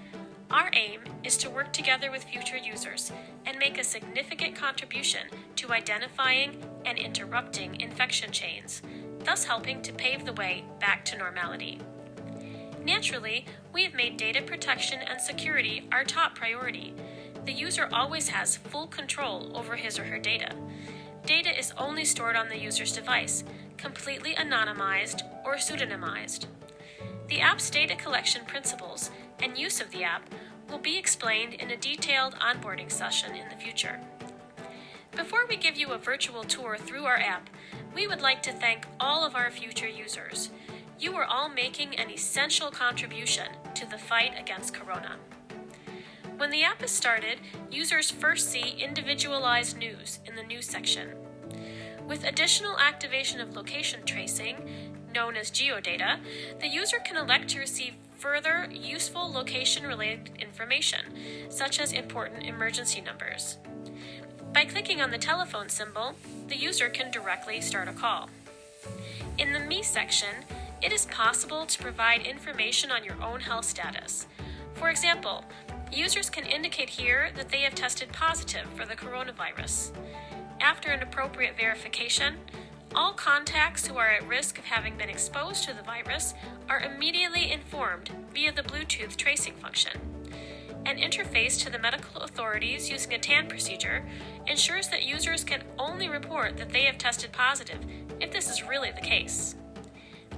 Our aim is to work together with future users and make a significant contribution to identifying and interrupting infection chains, thus helping to pave the way back to normality. Naturally, we have made data protection and security our top priority. The user always has full control over his or her data. Data is only stored on the user's device, completely anonymized or pseudonymized. The app's data collection principles and use of the app will be explained in a detailed onboarding session in the future. Before we give you a virtual tour through our app, we would like to thank all of our future users. You are all making an essential contribution to the fight against corona. When the app is started, users first see individualized news in the news section. With additional activation of location tracing, known as geodata, the user can elect to receive further useful location-related information, such as important emergency numbers. By clicking on the telephone symbol, the user can directly start a call. In the Me section, it is possible to provide information on your own health status. For example, users can indicate here that they have tested positive for the coronavirus. After an appropriate verification, all contacts who are at risk of having been exposed to the virus are immediately informed via the Bluetooth tracing function. An interface to the medical authorities using a TAN procedure ensures that users can only report that they have tested positive if this is really the case.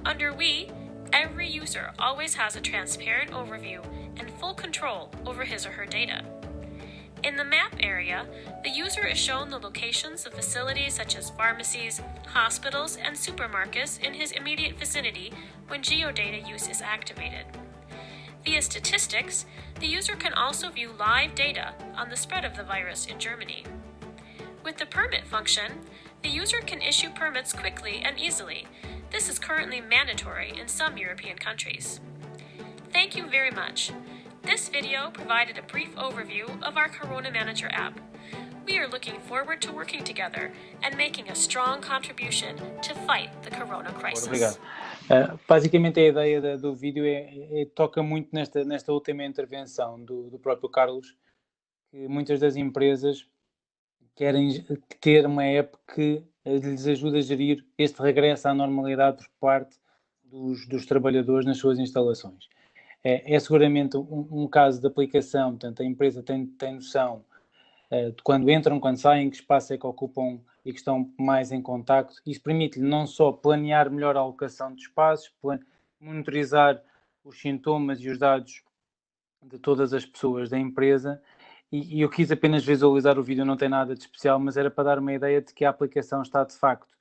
Under We, every user always has a transparent overview and full control over his or her data. In the map area, the user is shown the locations of facilities such as pharmacies, hospitals, and supermarkets in his immediate vicinity when geodata use is activated. Via statistics, the user can also view live data on the spread of the virus in Germany. With the permit function, the user can issue permits quickly and easily. This is currently mandatory in some European countries. Thank you very much. This video provided a brief overview of our Corona Manager app. We are looking forward to working together and making a strong contribution to fight the corona crisis. Obrigado. Basicamente a ideia do vídeo toca muito nesta última intervenção do próprio Carlos, que muitas das empresas querem ter uma app que lhes ajude a gerir este regresso à normalidade por parte dos trabalhadores nas suas instalações. É seguramente um caso de aplicação, portanto a empresa tem noção de quando entram, quando saem, que espaço é que ocupam e que estão mais em contacto. Isso permite-lhe não só planear melhor a alocação de espaços, monitorizar os sintomas e os dados de todas as pessoas da empresa. E eu quis apenas visualizar o vídeo, não tem nada de especial, mas era para dar uma ideia de que a aplicação está de facto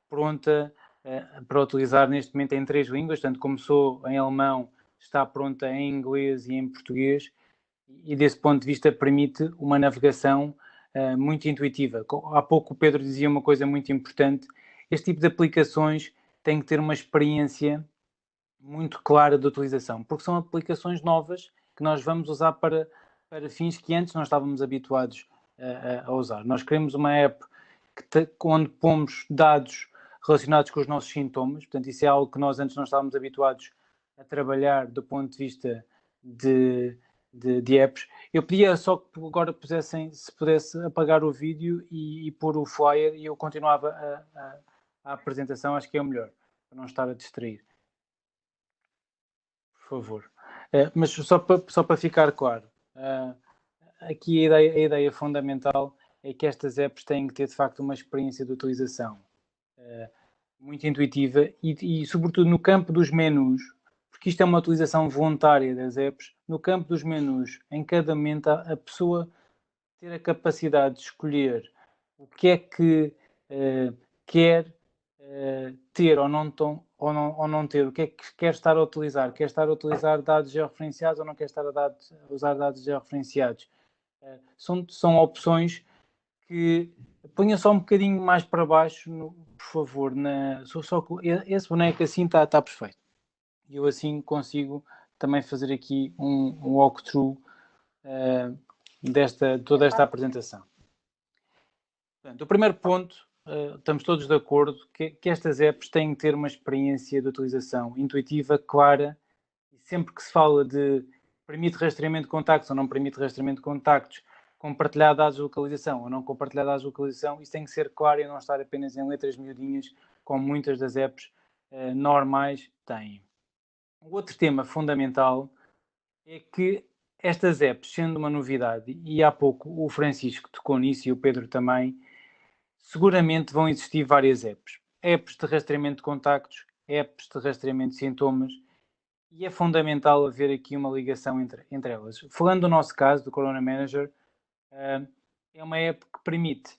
pronta para utilizar neste momento em 3 línguas, portanto começou em alemão, está pronta em inglês e em português, e desse ponto de vista permite uma navegação muito intuitiva. Há pouco o Pedro dizia uma coisa muito importante: este tipo de aplicações tem que ter uma experiência muito clara de utilização, porque são aplicações novas que nós vamos usar para fins que antes não estávamos habituados a usar. Nós queremos uma app onde pomos dados relacionados com os nossos sintomas, portanto isso é algo que nós antes não estávamos habituados a trabalhar do ponto de vista de apps. Eu pedia só que agora se pudesse apagar o vídeo e pôr o flyer, e eu continuava a apresentação, acho que é o melhor, para não estar a distrair. Por favor. Mas só para ficar claro, aqui a ideia fundamental é que estas apps têm que ter de facto uma experiência de utilização muito intuitiva e sobretudo no campo dos menus, porque isto é uma utilização voluntária das apps. No campo dos menus, em cada momento a pessoa ter a capacidade de escolher o que é que quer ter ou não ter, o que é que quer estar a utilizar. Quer estar a utilizar dados georreferenciados ou não quer estar a usar dados georreferenciados. São opções que ponham só um bocadinho mais para baixo, por favor, esse boneco assim está perfeito. E eu assim consigo também fazer aqui um walkthrough toda esta apresentação. Portanto, o primeiro ponto, estamos todos de acordo que estas apps têm que ter uma experiência de utilização intuitiva, clara, e sempre que se fala de permite rastreamento de contactos ou não permite rastreamento de contactos, compartilhar dados de localização ou não compartilhar dados de localização, isso tem que ser claro e não estar apenas em letras miudinhas, como muitas das apps normais têm. O outro tema fundamental é que estas apps, sendo uma novidade, e há pouco o Francisco tocou nisso e o Pedro também, seguramente vão existir várias apps. Apps de rastreamento de contactos, apps de rastreamento de sintomas, e é fundamental haver aqui uma ligação entre elas. Falando do nosso caso, do Corona Manager, é uma app que permite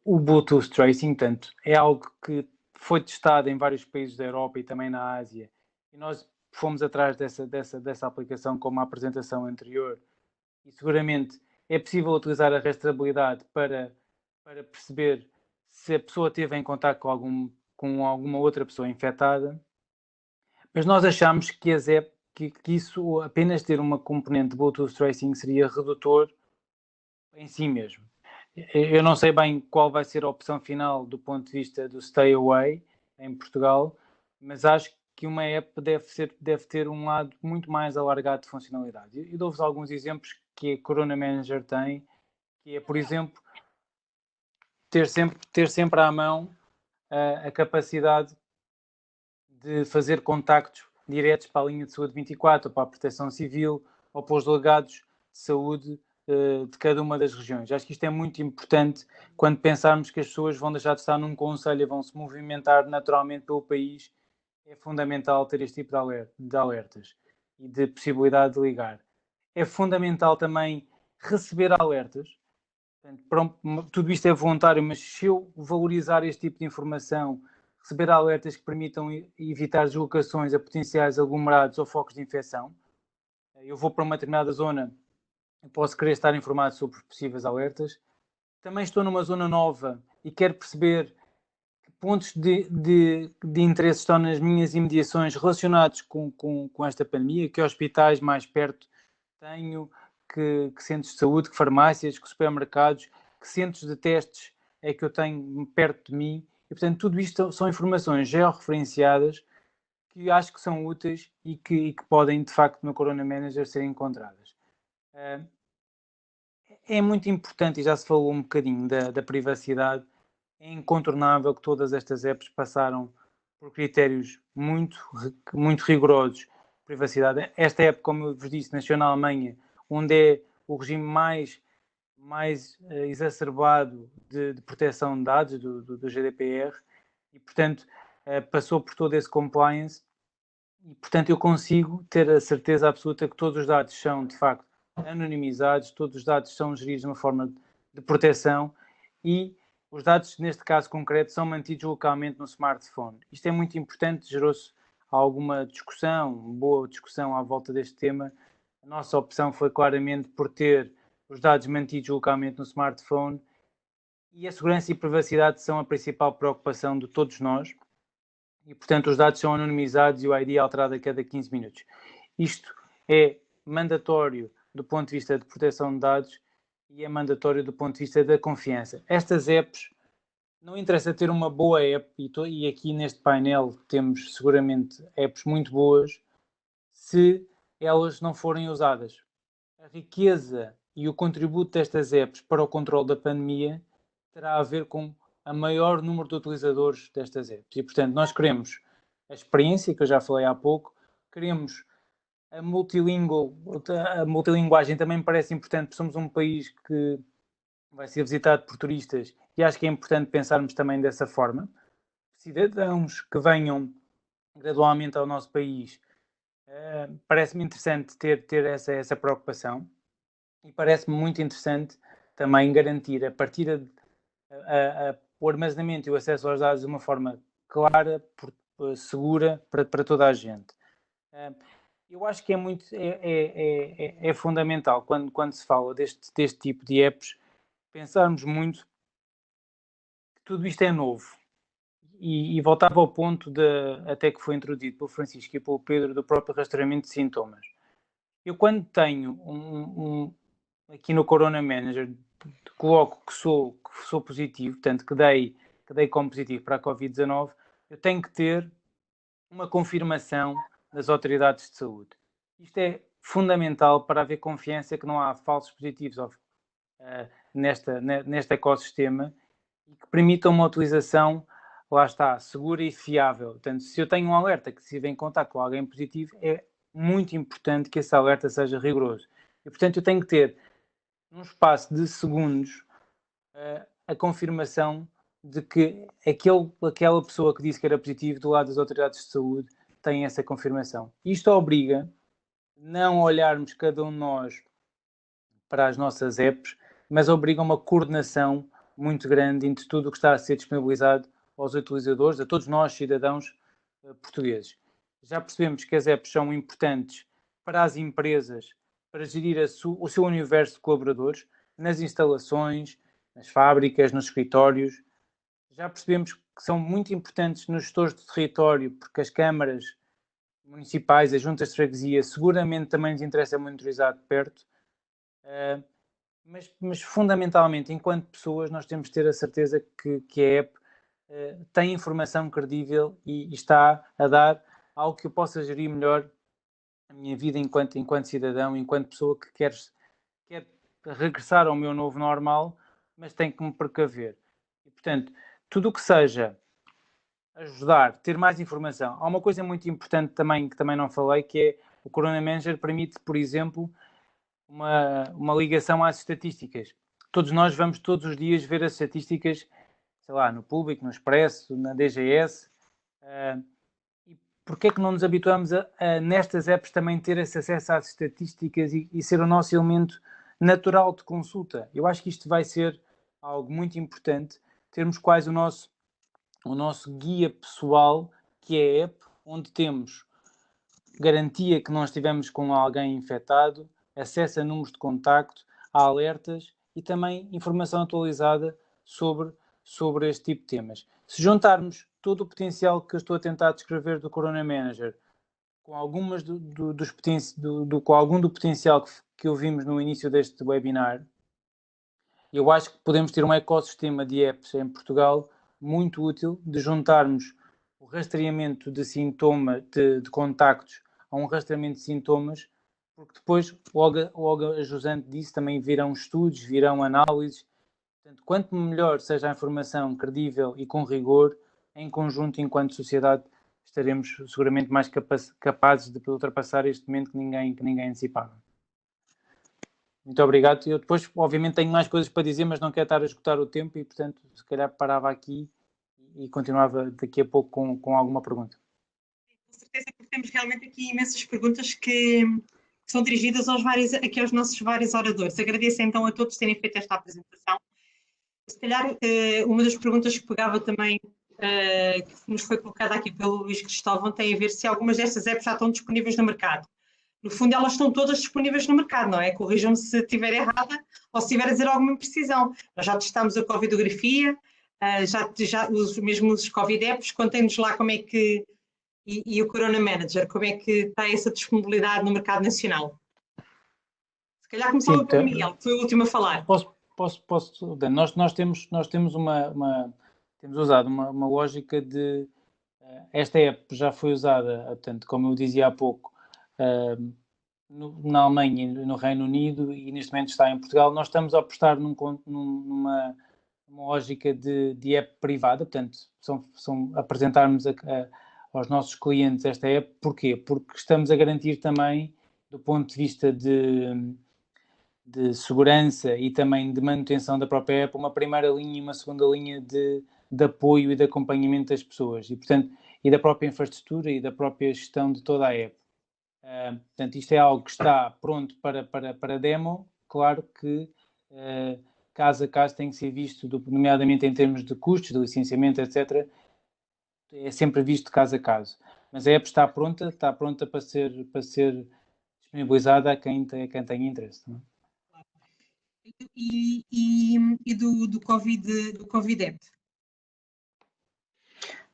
o Bluetooth Tracing, portanto, é algo que foi testado em vários países da Europa e também na Ásia, e nós fomos atrás dessa aplicação como a apresentação anterior, e seguramente é possível utilizar a rastreabilidade para perceber se a pessoa esteve em contato com alguma outra pessoa infectada, mas nós achamos que isso, apenas ter uma componente de Bluetooth Tracing seria redutor em si mesmo. Eu não sei bem qual vai ser a opção final do ponto de vista do Stay Away em Portugal, mas acho que uma app deve ter um lado muito mais alargado de funcionalidade. E dou-vos alguns exemplos que a Corona Manager tem, que é, por exemplo, ter sempre à mão a capacidade de fazer contactos diretos para a linha de saúde 24, ou para a Proteção Civil, ou para os delegados de saúde de cada uma das regiões. Acho que isto é muito importante quando pensarmos que as pessoas vão deixar de estar num concelho e vão se movimentar naturalmente pelo país. É fundamental ter este tipo de alertas e de possibilidade de ligar. É fundamental também receber alertas. Portanto, tudo isto é voluntário, mas se eu valorizar este tipo de informação, receber alertas que permitam evitar deslocações a potenciais aglomerados ou focos de infecção, eu vou para uma determinada zona, posso querer estar informado sobre possíveis alertas. Também estou numa zona nova e quero perceber que pontos de interesse estão nas minhas imediações relacionados com esta pandemia, que hospitais mais perto tenho, que centros de saúde, que farmácias, que supermercados, que centros de testes é que eu tenho perto de mim. E, portanto, tudo isto são informações georreferenciadas que acho que são úteis e que podem, de facto, no Corona Manager ser encontradas. É muito importante, e já se falou um bocadinho da privacidade, é incontornável que todas estas apps passaram por critérios muito, muito rigorosos de privacidade. Esta app, como eu vos disse, nasceu na Alemanha, onde é o regime mais exacerbado de proteção de dados do GDPR, e, portanto, passou por todo esse compliance, e, portanto, eu consigo ter a certeza absoluta que todos os dados são, de facto, anonimizados, todos os dados são geridos de uma forma de proteção e os dados, neste caso concreto, são mantidos localmente no smartphone. Isto é muito importante, gerou-se alguma discussão, boa discussão à volta deste tema. A nossa opção foi claramente por ter os dados mantidos localmente no smartphone, e a segurança e privacidade são a principal preocupação de todos nós, e, portanto, os dados são anonimizados e o ID é alterado a cada 15 minutos. Isto é mandatório do ponto de vista de proteção de dados e é mandatório do ponto de vista da confiança. Estas apps, não interessa ter uma boa app, e aqui neste painel temos seguramente apps muito boas, se elas não forem usadas. A riqueza e o contributo destas apps para o controle da pandemia terá a ver com a maior número de utilizadores destas apps. E, portanto, nós queremos a experiência, que eu já falei há pouco, queremos a multilinguagem também me parece importante, porque somos um país que vai ser visitado por turistas e acho que é importante pensarmos também dessa forma. Cidadãos que venham gradualmente ao nosso país, parece-me interessante ter essa preocupação, e parece-me muito interessante também garantir o armazenamento e o acesso aos dados de uma forma clara, segura para toda a gente. Eu acho que é fundamental quando se fala deste tipo de apps pensarmos muito que tudo isto é novo. E voltava ao ponto até que foi introduzido pelo Francisco e pelo Pedro, do próprio rastreamento de sintomas. Eu, quando tenho aqui no Corona Manager, coloco que sou positivo, portanto que dei como positivo para a Covid-19, eu tenho que ter uma confirmação das autoridades de saúde. Isto é fundamental para haver confiança que não há falsos positivos neste ecossistema e que permitam uma utilização, lá está, segura e fiável. Portanto, se eu tenho um alerta que se estiver em contato com alguém positivo, é muito importante que esse alerta seja rigoroso. E, portanto, eu tenho que ter, num espaço de segundos, a confirmação de que aquela pessoa que disse que era positivo do lado das autoridades de saúde tem essa confirmação. Isto obriga não olharmos cada um de nós para as nossas apps, mas obriga a uma coordenação muito grande entre tudo o que está a ser disponibilizado aos utilizadores, a todos nós, cidadãos portugueses. Já percebemos que as apps são importantes para as empresas, para gerir o seu universo de colaboradores, nas instalações, nas fábricas, nos escritórios. Já percebemos que são muito importantes nos gestores de território, porque as câmaras municipais, as juntas de freguesia, seguramente também nos interessa monitorizar de perto. Mas fundamentalmente, enquanto pessoas, nós temos de ter a certeza que a app tem informação credível e está a dar algo que eu possa gerir melhor a minha vida enquanto cidadão, enquanto pessoa que quer regressar ao meu novo normal, mas tem que me precaver. E, portanto, tudo o que seja ajudar, ter mais informação. Há uma coisa muito importante também, que também não falei, que é o Corona Manager permite, por exemplo, uma ligação às estatísticas. Todos nós vamos todos os dias ver as estatísticas, sei lá, no Público, no Expresso, na DGS. E porquê é que não nos habituamos a nestas apps também ter esse acesso às estatísticas e ser o nosso elemento natural de consulta? Eu acho que isto vai ser algo muito importante, termos quase o nosso guia pessoal, que é a app, onde temos garantia que não estivemos com alguém infectado, acesso a números de contacto, a alertas e também informação atualizada sobre este tipo de temas. Se juntarmos todo o potencial que eu estou a tentar descrever do Corona Manager com algumas com algum do potencial que ouvimos no início deste webinar, eu acho que podemos ter um ecossistema de apps em Portugal muito útil, de juntarmos o rastreamento de sintomas, de contactos, a um rastreamento de sintomas, porque depois, logo a Josante disse, também virão estudos, virão análises. Portanto, quanto melhor seja a informação credível e com rigor, em conjunto, enquanto sociedade, estaremos seguramente mais capazes de ultrapassar este momento que ninguém antecipava. Muito obrigado. Eu depois, obviamente, tenho mais coisas para dizer, mas não quero estar a esgotar o tempo e, portanto, se calhar parava aqui e continuava daqui a pouco com alguma pergunta. Com certeza, porque temos realmente aqui imensas perguntas que são dirigidas aqui aos nossos vários oradores. Agradeço então a todos terem feito esta apresentação. Se calhar, uma das perguntas que pegava também, que nos foi colocada aqui pelo Luís Cristóvão, tem a ver se algumas destas apps já estão disponíveis no mercado. No fundo, elas estão todas disponíveis no mercado, não é? Corrijam-me se estiver errada ou se estiver a dizer alguma imprecisão. Nós já testámos a Covidografia, mesmo os Covid apps, contem-nos lá como é que, e o Corona Manager, como é que está essa disponibilidade no mercado nacional. Se calhar começava pelo Miguel, que foi o último a falar. Posso, Dan, nós temos usado uma lógica de esta app já foi usada, portanto, como eu dizia há pouco, na Alemanha e no Reino Unido, e neste momento está em Portugal. Nós estamos a apostar numa lógica de app privada, portanto, apresentarmos aos nossos clientes esta app. Porquê? Porque estamos a garantir também, do ponto de vista de segurança e também de manutenção da própria app, uma primeira linha e uma segunda linha de apoio e de acompanhamento das pessoas e, portanto, e da própria infraestrutura e da própria gestão de toda a app. Portanto, isto é algo que está pronto para demo. Claro que caso a caso tem que ser visto, nomeadamente em termos de custos, de licenciamento, etc. É sempre visto caso a caso. Mas a app está pronta para ser disponibilizada a quem tem interesse. Não é? E do Covid App?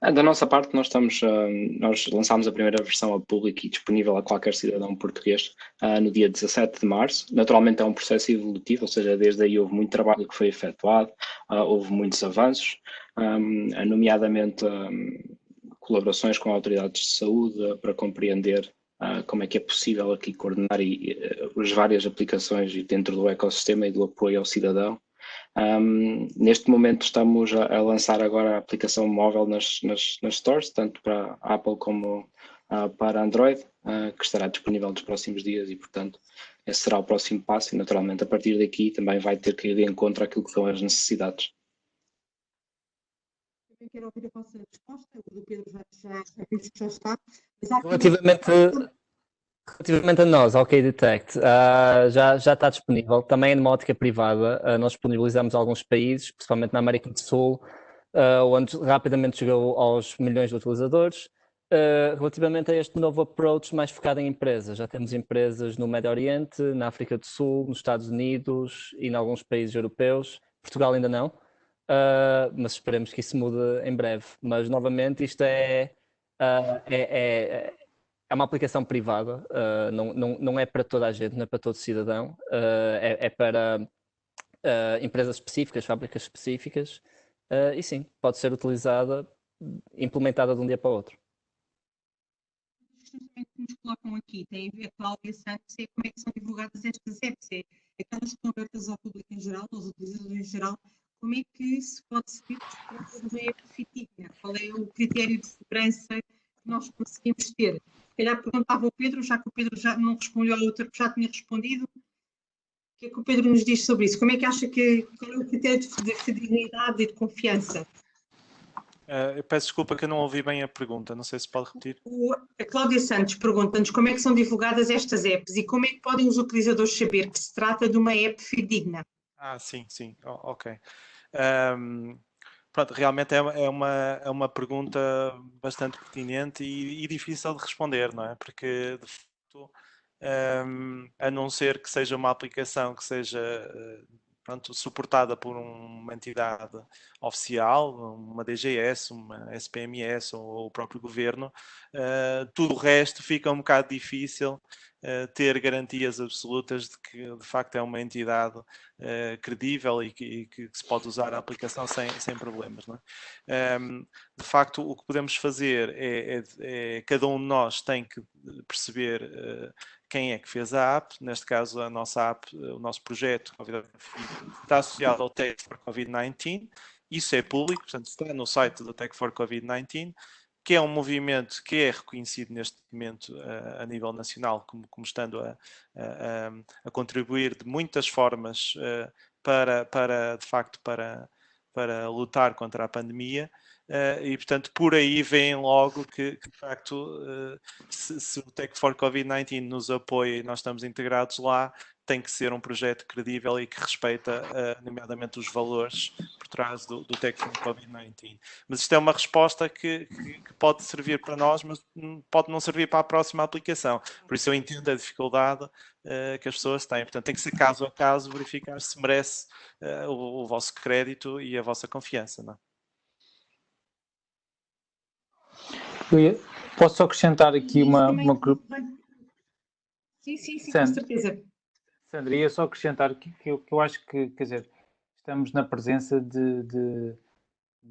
Da nossa parte, nós lançámos a primeira versão a público e disponível a qualquer cidadão português no dia 17 de março. Naturalmente é um processo evolutivo, ou seja, desde aí houve muito trabalho que foi efetuado, houve muitos avanços, nomeadamente colaborações com autoridades de saúde para compreender como é que é possível aqui coordenar as várias aplicações dentro do ecossistema e do apoio ao cidadão. Neste momento estamos a lançar agora a aplicação móvel nas stores, tanto para Apple como para Android, que estará disponível nos próximos dias e, portanto, esse será o próximo passo e, naturalmente, a partir daqui também vai ter que ir de encontro àquilo que são as necessidades. Também quero ouvir a vossa resposta, o do Pedro já está. Relativamente a nós, ao K-Detect, já está disponível. Também numa ótica privada, nós disponibilizamos alguns países, principalmente na América do Sul, onde rapidamente chegou aos milhões de utilizadores. Relativamente a este novo approach mais focado em empresas, já temos empresas no Médio Oriente, na África do Sul, nos Estados Unidos e em alguns países europeus. Portugal ainda não, mas esperemos que isso mude em breve. Mas, novamente, isto é uma aplicação privada, não é para toda a gente, não é para todo cidadão, é para empresas específicas, fábricas específicas, e sim, pode ser utilizada, implementada de um dia para o outro. As questões que nos colocam aqui têm a ver, Cláudia Santos, é como é que são divulgadas estas apps, aquelas que estão abertas ao público em geral, aos utilizadores em geral, como é que se pode saber que se trata de uma app fidedigna? Qual é o critério de segurança que nós conseguimos ter? Se calhar perguntava ao Pedro, já que o Pedro já não respondeu à outra, que já tinha respondido. O que é que o Pedro nos diz sobre isso? Como é que acha qual é o critério de fidedignidade e de confiança? Eu peço desculpa que eu não ouvi bem a pergunta, não sei se pode repetir. A Cláudia Santos pergunta-nos como é que são divulgadas estas apps e como é que podem os utilizadores saber que se trata de uma app fidedigna. Sim, ok. Pronto, realmente é uma pergunta bastante pertinente e difícil de responder, não é? Porque, de facto, a não ser que seja uma aplicação que seja suportada por uma entidade oficial, uma DGS, uma SPMS ou o próprio governo, tudo o resto fica um bocado difícil ter garantias absolutas de que de facto é uma entidade credível e que se pode usar a aplicação sem problemas. Não é? De facto, o que podemos fazer é cada um de nós tem que perceber quem é que fez a app. Neste caso, a nossa app, o nosso projeto está associado ao Tech for COVID-19. Isso é público, portanto está no site do Tech for COVID-19, que é um movimento que é reconhecido neste momento a nível nacional como estando a contribuir de muitas formas de facto para lutar contra a pandemia. E, portanto, por aí vem logo que de facto, se o Tech for COVID-19 nos apoia e nós estamos integrados lá, tem que ser um projeto credível e que respeita, nomeadamente, os valores por trás do Tech for COVID-19. Mas isto é uma resposta que pode servir para nós, mas pode não servir para a próxima aplicação. Por isso eu entendo a dificuldade que as pessoas têm. Portanto, tem que ser caso a caso verificar se merece o vosso crédito e a vossa confiança, não é? Posso só acrescentar aqui uma... Sim, com certeza. Sandra, ia só acrescentar que eu acho que, quer dizer, estamos na presença de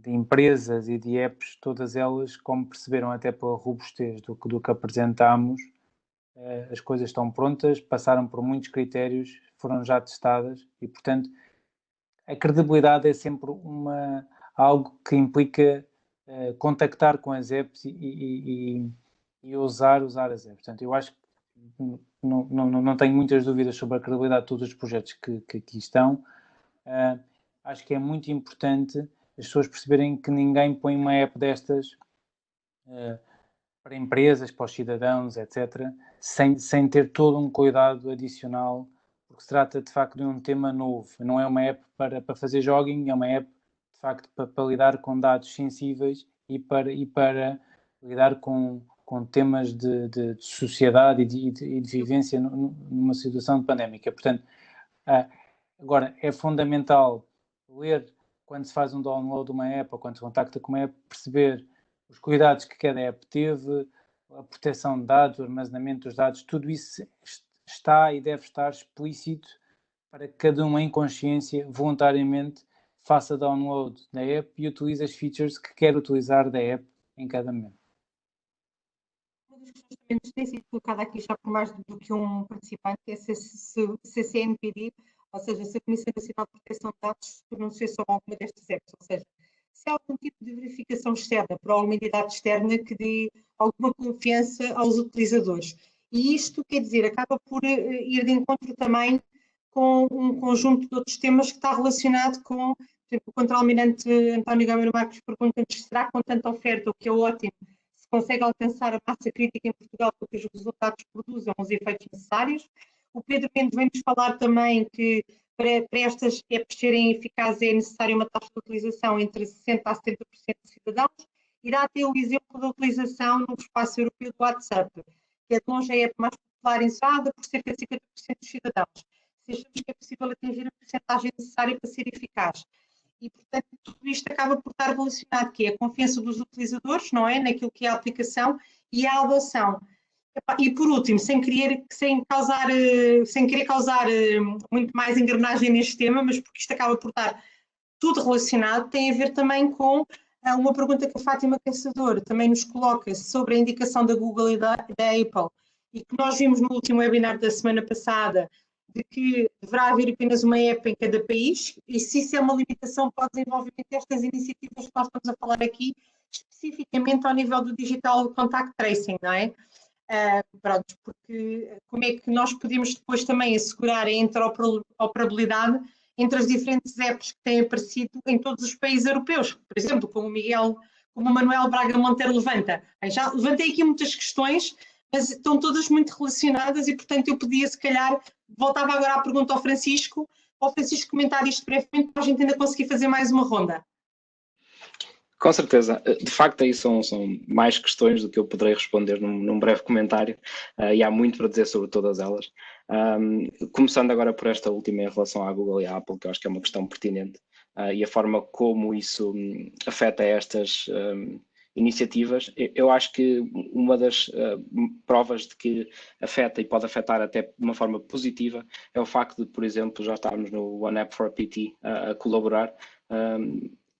empresas e de apps, todas elas, como perceberam até pela robustez do que apresentámos, as coisas estão prontas, passaram por muitos critérios, foram já testadas e, portanto, a credibilidade é sempre algo que implica contactar com as apps e usar as apps. Portanto, eu acho que não tenho muitas dúvidas sobre a credibilidade de todos os projetos que aqui estão. Acho que é muito importante as pessoas perceberem que ninguém põe uma app destas para empresas, para os cidadãos, etc., sem ter todo um cuidado adicional, porque se trata de facto de um tema novo. Não é uma app para fazer jogging, é uma app de facto para lidar com dados sensíveis e para lidar com temas de sociedade e de vivência numa situação pandémica. Portanto, agora é fundamental ler quando se faz um download de uma app ou quando se contacta com uma app, perceber os cuidados que cada app teve, a proteção de dados, o armazenamento dos dados, tudo isso está e deve estar explícito para que cada um em consciência, voluntariamente, faça download da app e utilize as features que quer utilizar da app em cada momento. Uma das questões que também tem sido colocada aqui já por mais do que um participante é se a CNPD, ou seja, se a Comissão Nacional de Proteção de Dados se pronuncia sobre alguma destas apps, ou seja, se há algum tipo de verificação externa por alguma entidade externa que dê alguma confiança aos utilizadores. E isto, quer dizer, acaba por ir de encontro também com um conjunto de outros temas que está relacionado com, por exemplo, o contra-almirante António Gameiro Marques pergunta-nos: será com tanta oferta, o que é ótimo, se consegue alcançar a massa crítica em Portugal para que os resultados produzam os efeitos necessários? O Pedro Mendes vem-nos falar também que para estas apps serem eficazes é necessária uma taxa de utilização entre 60% a 70% de cidadãos. Irá até o exemplo da utilização no espaço europeu do WhatsApp, que é de longe a app mais popular e usada por cerca de 50% dos cidadãos. Se achamos que é possível atingir a percentagem necessária para ser eficaz. E, portanto, tudo isto acaba por estar relacionado, que é a confiança dos utilizadores, não é? Naquilo que é a aplicação e a adoção. E, por último, sem querer causar muito mais engrenagem neste tema, mas porque isto acaba por estar tudo relacionado, tem a ver também com uma pergunta que a Fátima Caçador também nos coloca sobre a indicação da Google e da Apple, e que nós vimos no último webinar da semana passada, de que deverá haver apenas uma app em cada país, e se isso é uma limitação para o desenvolvimento destas iniciativas que nós estamos a falar aqui, especificamente ao nível do Digital Contact Tracing, não é? Pronto, porque como é que nós podemos depois também assegurar a interoperabilidade entre as diferentes apps que têm aparecido em todos os países europeus, por exemplo, como o Manuel Braga Monteiro levanta. Já levantei aqui muitas questões, mas estão todas muito relacionadas e, portanto, eu podia, se calhar, voltava agora à pergunta ao Francisco comentar isto brevemente para a gente ainda conseguir fazer mais uma ronda. Com certeza. De facto, aí são mais questões do que eu poderei responder num breve comentário, e há muito para dizer sobre todas elas. Começando agora por esta última em relação à Google e à Apple, que eu acho que é uma questão pertinente, e a forma como isso afeta estas iniciativas. Eu acho que uma das provas de que afeta e pode afetar até de uma forma positiva é o facto de, por exemplo, já estarmos no One App for PT a colaborar.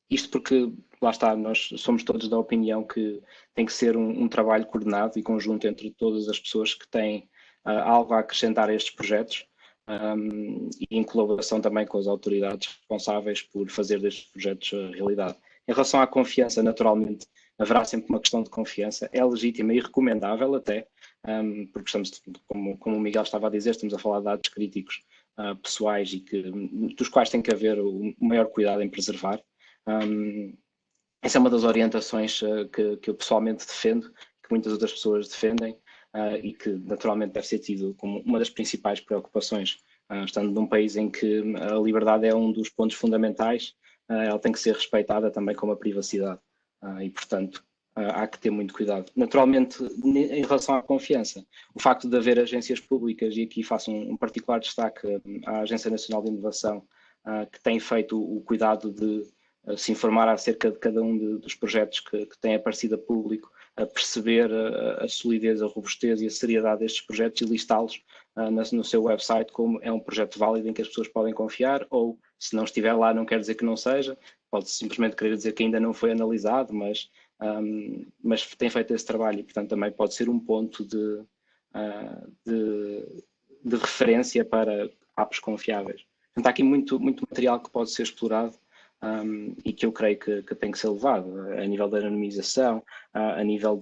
Isto porque, lá está, nós somos todos da opinião que tem que ser um trabalho coordenado e conjunto entre todas as pessoas que têm algo a acrescentar a estes projetos, e em colaboração também com as autoridades responsáveis por fazer destes projetos realidade. Em relação à confiança, naturalmente, haverá sempre uma questão de confiança, é legítima e recomendável até, porque estamos, como o Miguel estava a dizer, estamos a falar de dados críticos pessoais e dos quais tem que haver o maior cuidado em preservar. Essa é uma das orientações que eu pessoalmente defendo, que muitas outras pessoas defendem, e que naturalmente deve ser tido como uma das principais preocupações. Estando num país em que a liberdade é um dos pontos fundamentais, ela tem que ser respeitada também como a privacidade, e portanto há que ter muito cuidado. Naturalmente, em relação à confiança, o facto de haver agências públicas, e aqui faço um particular destaque à Agência Nacional de Inovação, que tem feito o cuidado de se informar acerca de cada um dos projetos que têm aparecido a público, a perceber a solidez, a robustez e a seriedade destes projetos e listá-los no seu website como é um projeto válido em que as pessoas podem confiar, ou se não estiver lá não quer dizer que não seja, pode simplesmente querer dizer que ainda não foi analisado, mas tem feito esse trabalho e, portanto, também pode ser um ponto de referência para apps confiáveis. Portanto, há aqui muito material que pode ser explorado, e que eu creio que tem que ser levado a nível da anonimização, a nível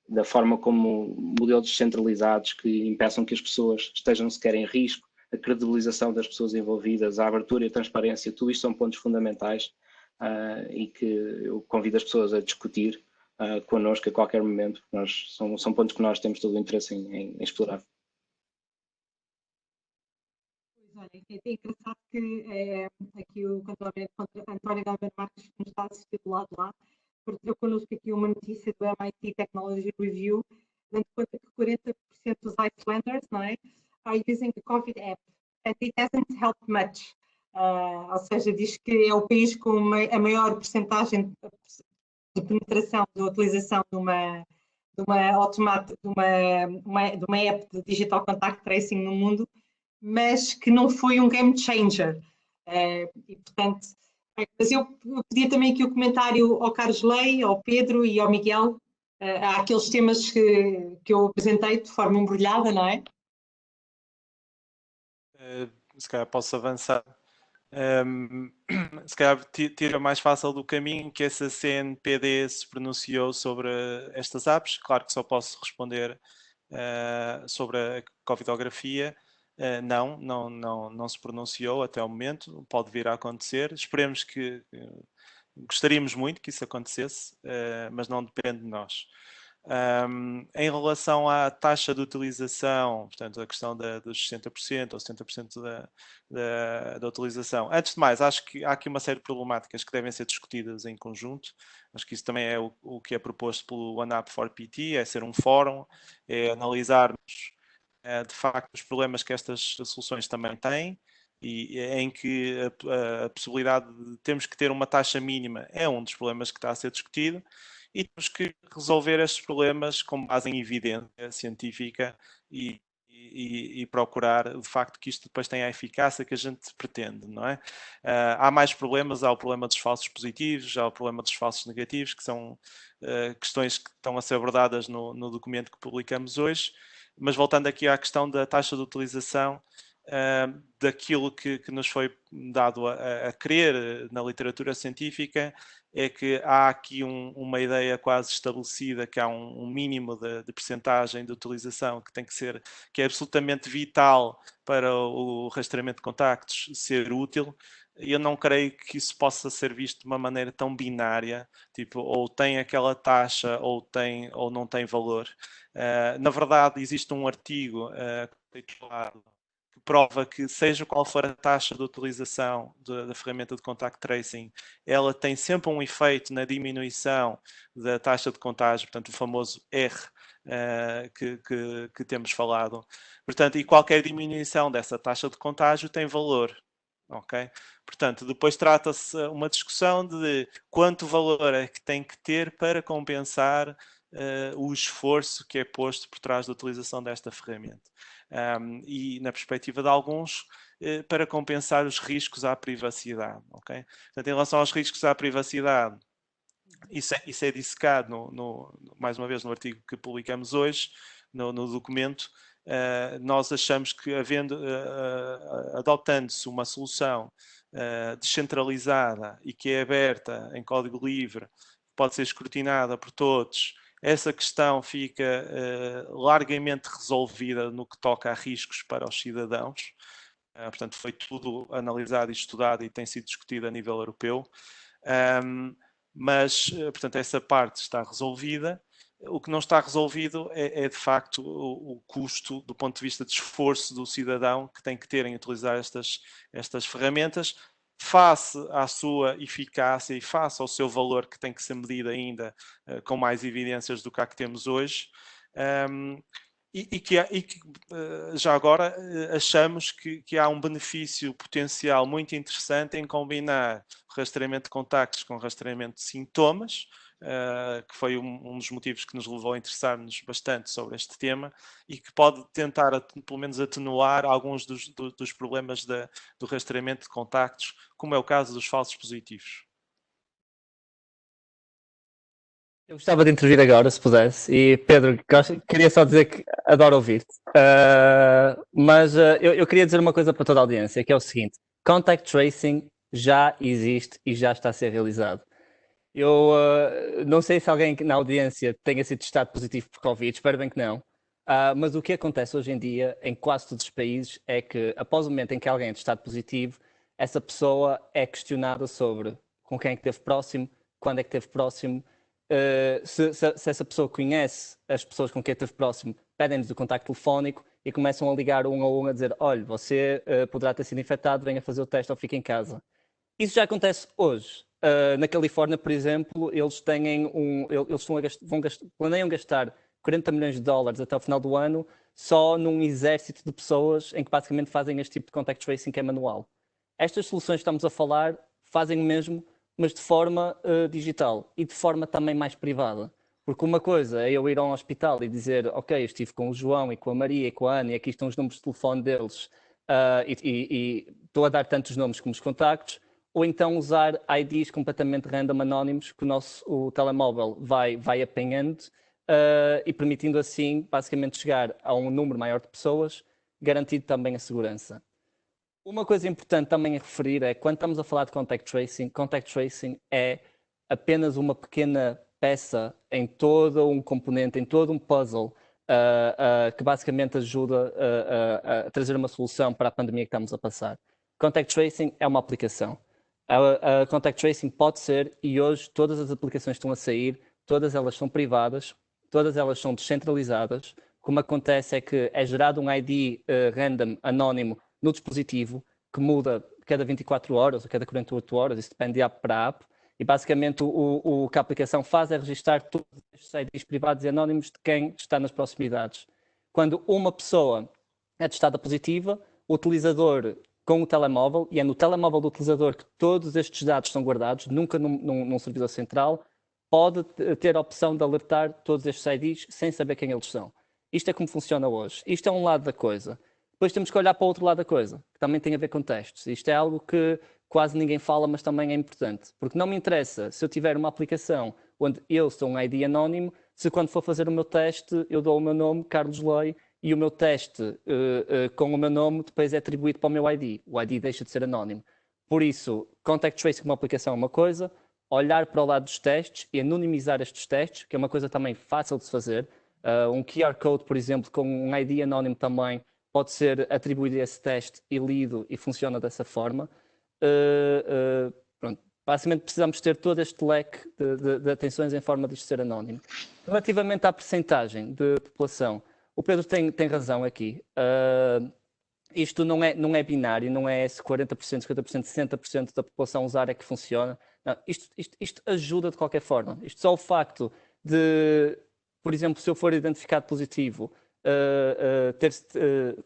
da forma como modelos descentralizados que impeçam que as pessoas estejam sequer em risco, a credibilização das pessoas envolvidas, a abertura e a transparência, tudo isto são pontos fundamentais, e que eu convido as pessoas a discutir connosco a qualquer momento, porque são pontos que nós temos todo o interesse em explorar. Olha, é engraçado que aqui o António Gameiro Marques, que nos está a assistir do lado lá, partilhou connosco aqui uma notícia do MIT Technology Review, dando conta que 40% dos Icelanders, não é, are using the COVID app, and it hasn't helped much. Ou seja, diz que é o país com a maior percentagem de penetração da utilização de uma app de digital contact tracing no mundo, mas que não foi um game changer. E, portanto, mas eu pedia também aqui o comentário ao Carlos Lei, ao Pedro e ao Miguel, àqueles temas que eu apresentei de forma embrulhada, não é? Se calhar posso avançar. Se calhar tira mais fácil do caminho que essa CNPD se pronunciou sobre estas apps. Claro que só posso responder sobre a covidografia. Não se pronunciou até o momento, pode vir a acontecer. Esperemos que gostaríamos muito que isso acontecesse, mas não depende de nós. Em relação à taxa de utilização, portanto, a questão dos 60% ou 70% da utilização, antes de mais, acho que há aqui uma série de problemáticas que devem ser discutidas em conjunto. Acho que isso também é o que é proposto pelo OneApp for PT, é ser um fórum, é analisarmos de facto os problemas que estas soluções também têm, e em que a possibilidade de termos que ter uma taxa mínima é um dos problemas que está a ser discutido, e temos que resolver estes problemas com base em evidência científica e procurar de facto que isto depois tenha a eficácia que a gente pretende, não é? Há mais problemas, há o problema dos falsos positivos, há o problema dos falsos negativos, que são questões que estão a ser abordadas no documento que publicamos hoje. Mas voltando aqui à questão da taxa de utilização, daquilo que nos foi dado a crer na literatura científica, é que há aqui uma ideia quase estabelecida que há um mínimo de percentagem de utilização que tem que ser, que é absolutamente vital para o rastreamento de contactos ser útil. Eu não creio que isso possa ser visto de uma maneira tão binária, tipo, ou tem aquela taxa ou não tem valor. Na verdade, existe um artigo titulado que prova que, seja qual for a taxa de utilização da ferramenta de contact tracing, ela tem sempre um efeito na diminuição da taxa de contágio, portanto, o famoso R que temos falado. Portanto, e qualquer diminuição dessa taxa de contágio tem valor. Ok? Portanto, depois trata-se uma discussão de quanto valor é que tem que ter para compensar o esforço que é posto por trás da utilização desta ferramenta. E, na perspectiva de alguns, para compensar os riscos à privacidade. Okay? Portanto, em relação aos riscos à privacidade, isso é dissecado, mais uma vez, no artigo que publicamos hoje, no documento. Nós achamos que, adotando-se uma solução descentralizada e que é aberta em código livre, pode ser escrutinada por todos, essa questão fica largamente resolvida no que toca a riscos para os cidadãos. Portanto, foi tudo analisado e estudado e tem sido discutido a nível europeu. Mas, portanto, essa parte está resolvida. O que não está resolvido é de facto o custo do ponto de vista de esforço do cidadão que tem que ter em utilizar estas ferramentas, face à sua eficácia e face ao seu valor, que tem que ser medido ainda com mais evidências do que a que temos hoje. Já agora achamos que há um benefício potencial muito interessante em combinar rastreamento de contactos com rastreamento de sintomas, que foi um dos motivos que nos levou a interessar-nos bastante sobre este tema e que pode tentar, pelo menos, atenuar alguns dos problemas do rastreamento de contactos, como é o caso dos falsos positivos. Eu gostava de intervir agora, se pudesse. E, Pedro, queria só dizer que adoro ouvir-te. Mas eu queria dizer uma coisa para toda a audiência, que é o seguinte. Contact tracing já existe e já está a ser realizado. Eu não sei se alguém na audiência tenha sido testado positivo por Covid, espero bem que não. Mas o que acontece hoje em dia, em quase todos os países, é que após o momento em que alguém é testado positivo, essa pessoa é questionada sobre com quem é que esteve próximo, quando é que esteve próximo. Se essa pessoa conhece as pessoas com quem esteve próximo, pedem-nos o contacto telefónico e começam a ligar um a um a dizer: olha, você poderá ter sido infectado, venha fazer o teste ou fique em casa. Isso já acontece hoje. Na Califórnia, por exemplo, eles planeiam gastar $40 milhões até o final do ano só num exército de pessoas em que basicamente fazem este tipo de contact tracing que é manual. Estas soluções que estamos a falar fazem o mesmo mas de forma digital e de forma também mais privada. Porque uma coisa é eu ir a um hospital e dizer, ok, eu estive com o João e com a Maria e com a Ana e aqui estão os números de telefone deles e estou a dar tantos nomes como os contactos, ou então usar IDs completamente random, anónimos, que o telemóvel vai apanhando e permitindo assim, basicamente, chegar a um número maior de pessoas, garantindo também a segurança. Uma coisa importante também a referir é, quando estamos a falar de contact tracing é apenas uma pequena peça em todo um componente, em todo um puzzle, que basicamente ajuda a trazer uma solução para a pandemia que estamos a passar. Contact tracing é uma aplicação. A contact tracing pode ser, e hoje todas as aplicações que estão a sair, todas elas são privadas, todas elas são descentralizadas. Como acontece é que é gerado um ID random, anónimo, no dispositivo, que muda cada 24 horas ou cada 48 horas, isso depende de app para app, e basicamente o que a aplicação faz é registrar todos estes IDs privados e anónimos de quem está nas proximidades. Quando uma pessoa é testada positiva, o utilizador com o telemóvel, e é no telemóvel do utilizador que todos estes dados são guardados, nunca num servidor central, pode ter a opção de alertar todos estes IDs sem saber quem eles são. Isto é como funciona hoje. Isto é um lado da coisa. Depois temos que olhar para o outro lado da coisa, que também tem a ver com testes. Isto é algo que quase ninguém fala, mas também é importante. Porque não me interessa se eu tiver uma aplicação onde eu sou um ID anónimo, se quando for fazer o meu teste eu dou o meu nome, Carlos Loi, e o meu teste com o meu nome depois é atribuído para o meu ID. O ID deixa de ser anónimo. Por isso, contact tracing como aplicação é uma coisa, olhar para o lado dos testes e anonimizar estes testes, que é uma coisa também fácil de se fazer. Um QR Code, por exemplo, com um ID anónimo também, pode ser atribuído a esse teste e lido e funciona dessa forma. Pronto. Basicamente precisamos ter todo este leque de atenções em forma de isto ser anónimo. Relativamente à percentagem de população, o Pedro tem razão aqui. Isto não é binário, não é se 40%, 50%, 60% da população usar é que funciona. Não, isto ajuda de qualquer forma. Isto só o facto de, por exemplo, se eu for identificado positivo,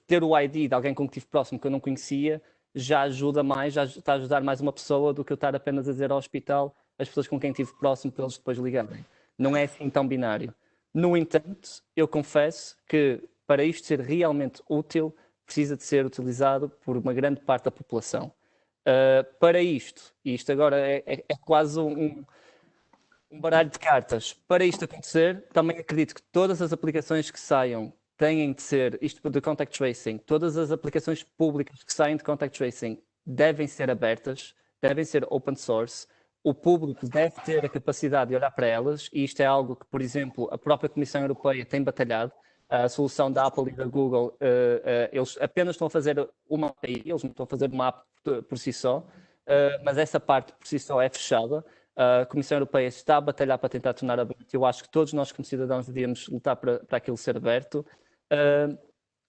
ter o ID de alguém com que estive próximo que eu não conhecia, já ajuda mais, já está a ajudar mais uma pessoa do que eu estar apenas a dizer ao hospital as pessoas com quem estive próximo para eles depois ligarem. Não é assim tão binário. No entanto, eu confesso que para isto ser realmente útil, precisa de ser utilizado por uma grande parte da população. Para isto, e isto agora é quase um baralho de cartas, para isto acontecer, também acredito que todas as aplicações que saiam têm de ser, isto de contact tracing, todas as aplicações públicas que saem de contact tracing devem ser abertas, devem ser open source, o público deve ter a capacidade de olhar para elas, e isto é algo que, por exemplo, a própria Comissão Europeia tem batalhado. A solução da Apple e da Google, eles apenas estão a fazer uma API, eles não estão a fazer uma app por si só, mas essa parte por si só é fechada. A Comissão Europeia está a batalhar para tentar tornar aberto. Eu acho que todos nós, como cidadãos, devíamos lutar para aquilo ser aberto.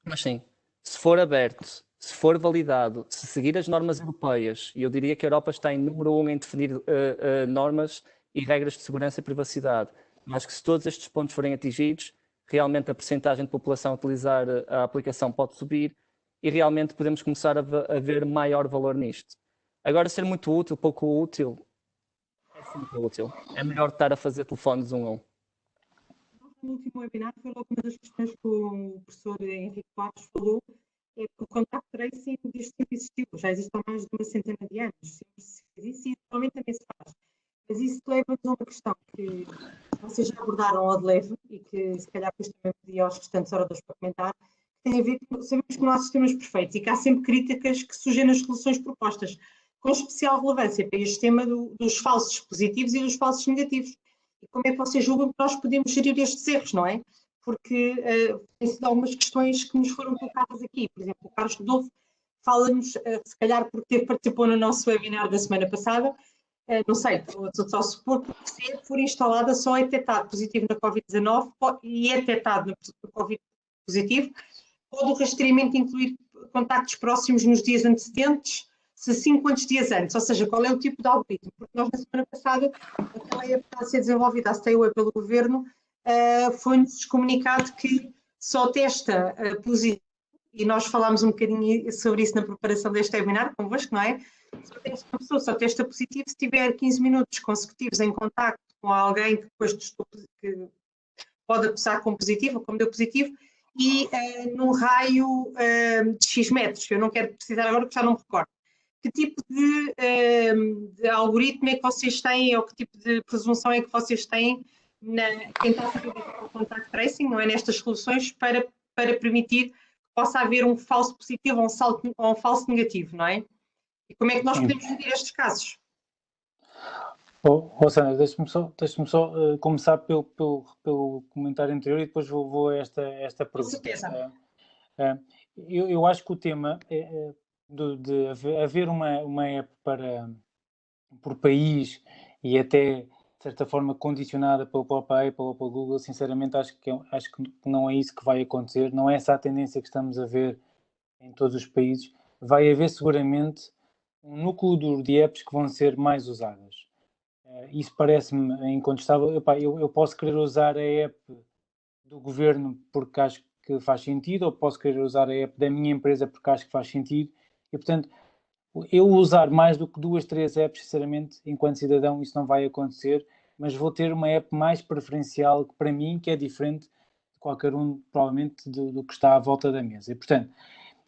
Mas sim, se for aberto, se for validado, se seguir as normas europeias, e eu diria que a Europa está em número 1 em definir normas e regras de segurança e privacidade, mas que se todos estes pontos forem atingidos, realmente a percentagem de população a utilizar a aplicação pode subir e realmente podemos começar a ver maior valor nisto. Agora, ser muito útil, pouco útil, é sempre útil. É melhor estar a fazer telefones 1 a 1. No último webinar foi logo uma das questões que o professor Henrique Passos falou, é que o contact tracing sempre existiu, já existe há mais de uma centena de anos, sempre se fez isso e atualmente também se faz. Mas isso leva-nos a uma questão que vocês já abordaram ao de leve e que se calhar depois também podia aos restantes oradores para comentar, que tem a ver com, sabemos que não há sistemas perfeitos e que há sempre críticas que surgem nas soluções propostas, com especial relevância para este tema dos falsos positivos e dos falsos negativos. E como é que vocês julgam que nós podemos gerir estes erros, não é? Porque tem sido algumas questões que nos foram colocadas aqui. Por exemplo, o Carlos Rodolfo fala-nos, se calhar porque participou no nosso webinar da semana passada, não sei, estou só a supor que se for instalada só é detectado positivo na Covid-19 e é detectado no Covid positivo, pode o rastreamento incluir contactos próximos nos dias antecedentes, se sim, quantos dias antes? Ou seja, qual é o tipo de algoritmo? Porque nós na semana passada, aquela época a ser desenvolvida a Stay Away pelo Governo, foi-nos comunicado que só testa positivo e nós falámos um bocadinho sobre isso na preparação deste webinar convosco, não é? Só testa uma pessoa, só testa positivo se tiver 15 minutos consecutivos em contacto com alguém que depois testou, que pode acusar como positivo ou como deu positivo, e num raio de X metros. Eu não quero precisar agora porque já não me recordo. Que tipo de algoritmo é que vocês têm, ou que tipo de presunção é que vocês têm quem está a fazer o contact tracing, não é? Nestas soluções, para permitir que possa haver um falso positivo ou um falso negativo, não é? E como é que nós podemos gerir estes casos? Sandra, deixa-me só começar pelo comentário anterior e depois vou a esta pergunta. Com certeza. Eu acho que o tema de haver uma app por país e até, de certa forma, condicionada pela própria Apple ou pela Google, sinceramente acho que não é isso que vai acontecer, não é essa a tendência que estamos a ver em todos os países. Vai haver seguramente um núcleo de apps que vão ser mais usadas. Isso parece-me incontestável. Eu posso querer usar a app do governo porque acho que faz sentido, ou posso querer usar a app da minha empresa porque acho que faz sentido, e portanto eu usar mais do que 2, 3 apps, sinceramente, enquanto cidadão isso não vai acontecer, mas vou ter uma app mais preferencial que para mim, que é diferente de qualquer um, provavelmente, do que está à volta da mesa. E portanto,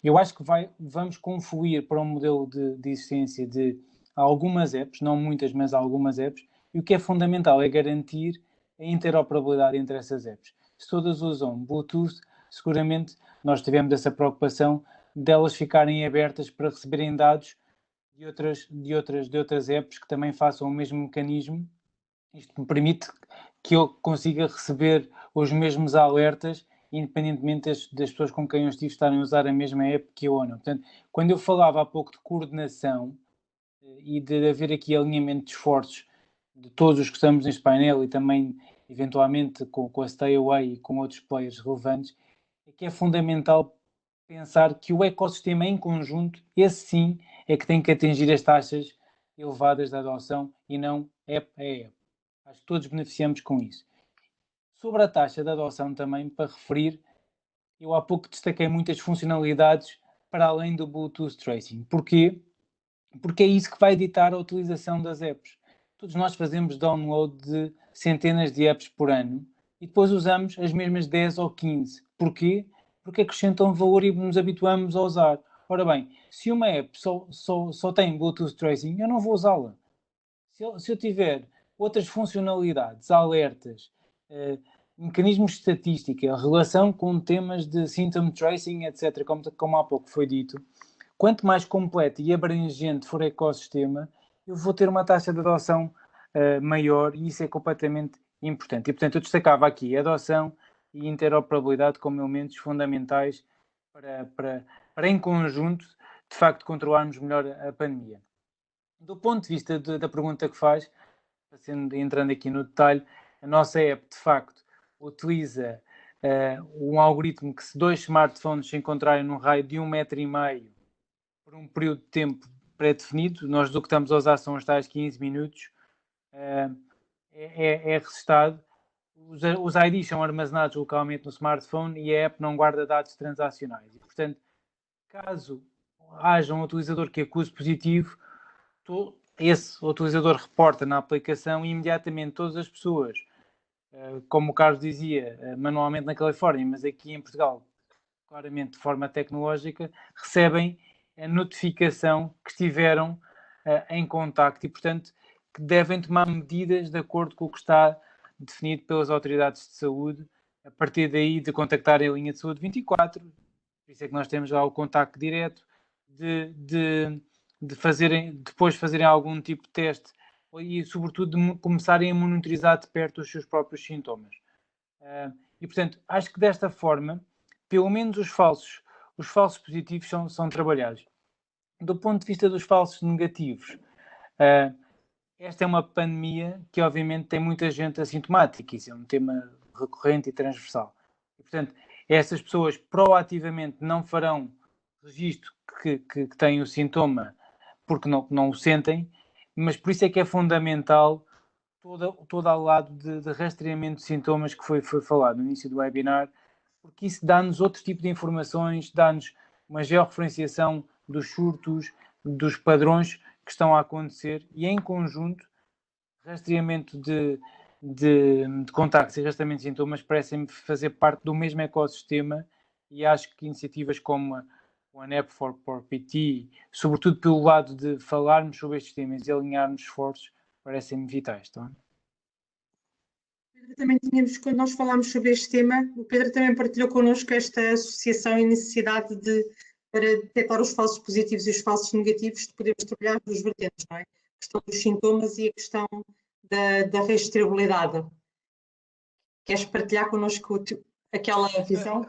eu acho que vamos confluir para um modelo de existência de algumas apps, não muitas, mas algumas apps, e o que é fundamental é garantir a interoperabilidade entre essas apps. Se todas usam Bluetooth, seguramente nós tivemos essa preocupação delas ficarem abertas para receberem dados de outras apps que também façam o mesmo mecanismo. Isto me permite que eu consiga receber os mesmos alertas, independentemente das pessoas com quem eu estive estarem a usar a mesma app que eu ou não. Portanto, quando eu falava há pouco de coordenação e de haver aqui alinhamento de esforços de todos os que estamos neste painel e também, eventualmente, com a Stay Away e com outros players relevantes, é que é fundamental pensar que o ecossistema em conjunto, esse sim, é que tem que atingir as taxas elevadas de adoção e não app a app. Acho que todos beneficiamos com isso. Sobre a taxa de adoção também, para referir, eu há pouco destaquei muitas funcionalidades para além do Bluetooth Tracing. Porquê? Porque é isso que vai ditar a utilização das apps. Todos nós fazemos download de centenas de apps por ano e depois usamos as mesmas 10 ou 15. Porquê? Porque acrescentam valor e nos habituamos a usar. Ora bem, se uma app só tem Bluetooth Tracing, eu não vou usá-la. Se eu tiver outras funcionalidades, alertas, mecanismos de estatística, relação com temas de symptom tracing, etc., como há pouco foi dito, quanto mais completo e abrangente for o ecossistema, eu vou ter uma taxa de adoção maior, e isso é completamente importante. E, portanto, eu destacava aqui a adoção e interoperabilidade como elementos fundamentais para em conjunto, de facto, controlarmos melhor a pandemia. Do ponto de vista da pergunta que faz, entrando aqui no detalhe, a nossa app, de facto, utiliza um algoritmo que, se 2 smartphones se encontrarem num raio de 1,5 metro por um período de tempo pré-definido, nós o que estamos a usar são os tais 15 minutos, é registado. Os IDs são armazenados localmente no smartphone e a app não guarda dados transacionais. E, portanto, caso haja um utilizador que acuse positivo, esse utilizador reporta na aplicação e imediatamente todas as pessoas, como o Carlos dizia, manualmente na Califórnia, mas aqui em Portugal, claramente de forma tecnológica, recebem a notificação que estiveram em contacto e, portanto, que devem tomar medidas de acordo com o que está definido pelas autoridades de saúde, a partir daí de contactarem a linha de saúde 24, por isso é que nós temos lá o contacto direto, de depois fazerem algum tipo de teste e, sobretudo, de começarem a monitorizar de perto os seus próprios sintomas. E, portanto, acho que desta forma, pelo menos os falsos positivos são trabalhados. Do ponto de vista dos falsos negativos, esta é uma pandemia que, obviamente, tem muita gente assintomática. Isso é um tema recorrente e transversal. E, portanto, essas pessoas proativamente não farão registro que têm o sintoma porque não o sentem, mas por isso é que é fundamental todo ao lado de rastreamento de sintomas que foi falado no início do webinar, porque isso dá-nos outro tipo de informações, dá-nos uma georreferenciação dos surtos, dos padrões que estão a acontecer, e em conjunto, rastreamento de contactos e rastreamento de sintomas parecem fazer parte do mesmo ecossistema, e acho que iniciativas como o ANEP for PT, sobretudo pelo lado de falarmos sobre estes temas e alinharmos esforços, parecem-me vitais. Tá? Também tínhamos, quando nós falámos sobre este tema, o Pedro também partilhou connosco esta associação e necessidade para detectar os falsos positivos e os falsos negativos, de podermos trabalhar dos vertentes, não é? A questão dos sintomas e a questão da rastreabilidade. Queres partilhar connosco aquela visão?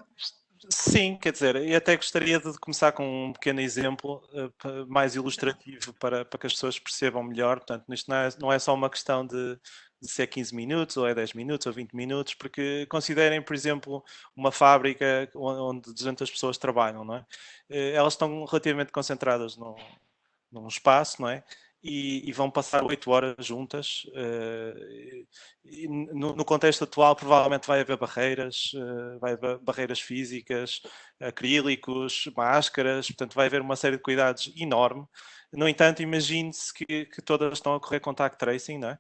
Sim, quer dizer, e até gostaria de começar com um pequeno exemplo mais ilustrativo para que as pessoas percebam melhor. Portanto, isto não é só uma questão de se é 15 minutos, ou é 10 minutos, ou 20 minutos, porque considerem, por exemplo, uma fábrica onde 200 pessoas trabalham, não é? Elas estão relativamente concentradas num espaço, não é? E vão passar 8 horas juntas. E no contexto atual, provavelmente vai haver barreiras físicas, acrílicos, máscaras, portanto, vai haver uma série de cuidados enorme. No entanto, imagine-se que todas estão a correr contact tracing, não é?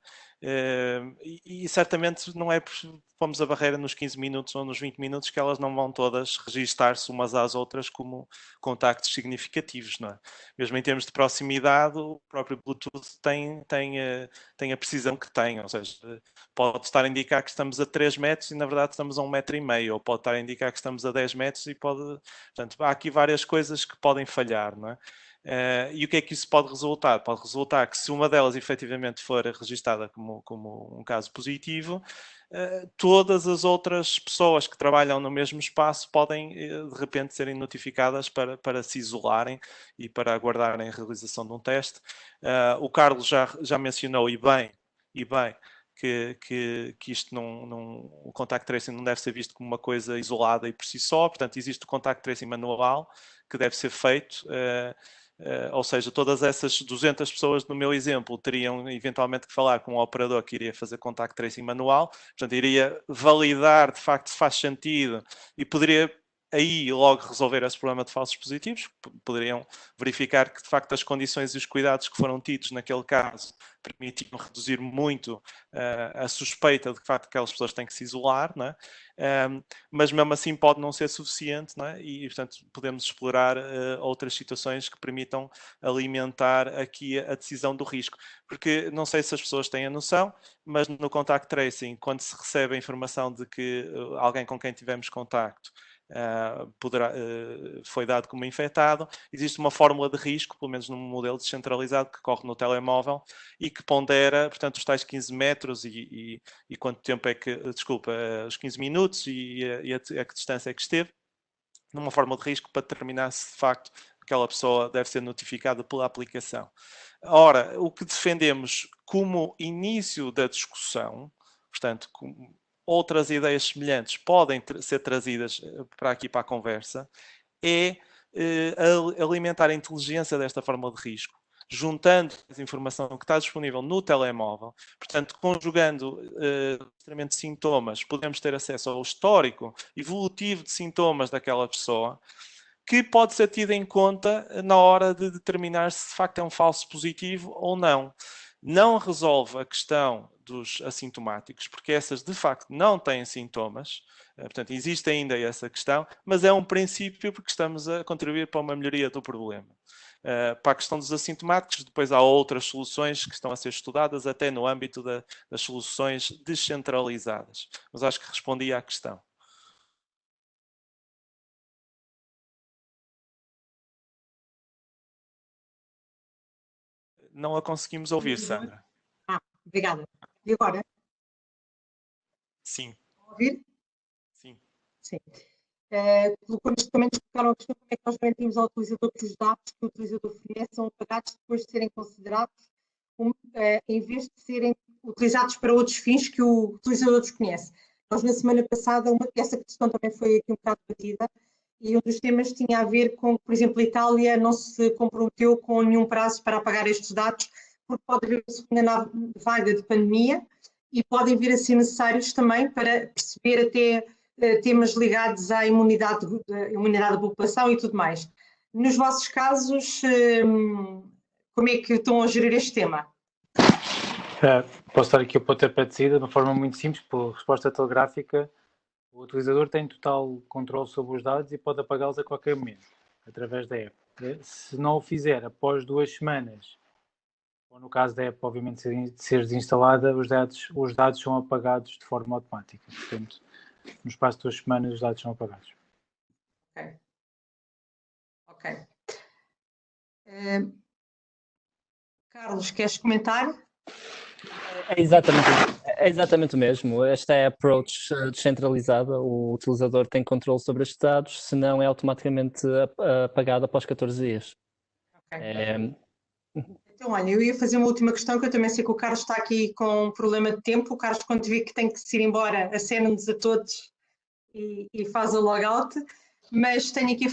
E certamente não é por pomos a barreira nos 15 minutos ou nos 20 minutos que elas não vão todas registar-se umas às outras como contactos significativos, não é? Mesmo em termos de proximidade, o próprio Bluetooth tem a precisão que tem, ou seja, pode estar a indicar que estamos a 3 metros e na verdade estamos a 1,5 metro, ou pode estar a indicar que estamos a 10 metros e portanto, há aqui várias coisas que podem falhar, não é? E o que é que isso pode resultar? Pode resultar que se uma delas efetivamente for registada como um caso positivo, todas as outras pessoas que trabalham no mesmo espaço podem de repente serem notificadas para se isolarem e para aguardarem a realização de um teste. O Carlos já mencionou e bem que isto o contact tracing não deve ser visto como uma coisa isolada e por si só, portanto existe o contact tracing manual que deve ser feito. Ou seja, todas essas 200 pessoas no meu exemplo teriam eventualmente que falar com um operador que iria fazer contact tracing manual, portanto iria validar de facto se faz sentido e poderia aí logo resolver esse problema de falsos positivos, poderiam verificar que de facto as condições e os cuidados que foram tidos naquele caso permitiam reduzir muito a suspeita de que de facto aquelas pessoas têm que se isolar, não é? Mas mesmo assim pode não ser suficiente, não é? E portanto podemos explorar outras situações que permitam alimentar aqui a decisão do risco, porque não sei se as pessoas têm a noção, mas no contact tracing, quando se recebe a informação de que alguém com quem tivemos contacto foi dado como infectado, existe uma fórmula de risco, pelo menos num modelo descentralizado que corre no telemóvel e que pondera, portanto, os tais 15 metros e quanto tempo é que, os 15 minutos e a que distância é que esteve, numa fórmula de risco para determinar se de facto aquela pessoa deve ser notificada pela aplicação. Ora, o que defendemos como início da discussão, portanto, outras ideias semelhantes podem ser trazidas para aqui para a conversa, é alimentar a inteligência desta fórmula de risco, juntando a informação que está disponível no telemóvel, portanto, conjugando de sintomas, podemos ter acesso ao histórico evolutivo de sintomas daquela pessoa, que pode ser tido em conta na hora de determinar se de facto é um falso positivo ou não. Não resolve a questão dos assintomáticos, porque essas de facto não têm sintomas, portanto existe ainda essa questão, mas é um princípio porque estamos a contribuir para uma melhoria do problema. Para a questão dos assintomáticos, depois há outras soluções que estão a ser estudadas até no âmbito das soluções descentralizadas, mas acho que respondi à questão. Não a conseguimos ouvir, Sandra. Obrigada. E agora? Sim. Ouvir? Sim. Sim. Quando também explicaram a questão como é que nós garantimos ao utilizador que os dados que o utilizador fornece são apagados depois de serem considerados, em vez de serem utilizados para outros fins que o utilizador desconhece. Nós, na semana passada, essa questão também foi aqui um bocado debatida, e um dos temas tinha a ver com, por exemplo, a Itália não se comprometeu com nenhum prazo para apagar estes dados, porque pode haver uma segunda vaga de pandemia e podem vir a ser necessários também para perceber até temas ligados à imunidade da população e tudo mais. Nos vossos casos, como é que estão a gerir este tema? Posso dar aqui o pontapé de saída de uma forma muito simples, por resposta telegráfica. O utilizador tem total controle sobre os dados e pode apagá-los a qualquer momento, através da app. Se não o fizer após 2 semanas, ou no caso da app, obviamente, ser desinstalada, os dados são apagados de forma automática. Portanto, no espaço de 2 semanas, os dados são apagados. Ok. Carlos, queres comentar? É exatamente o mesmo. Esta é a approach descentralizada. O utilizador tem controle sobre estes dados, senão é automaticamente apagado após 14 dias. Okay. Então, olha, eu ia fazer uma última questão, que eu também sei que o Carlos está aqui com um problema de tempo. O Carlos, quando vê que tem que se ir embora, acena-nos a todos e faz o logout. Mas tenho aqui a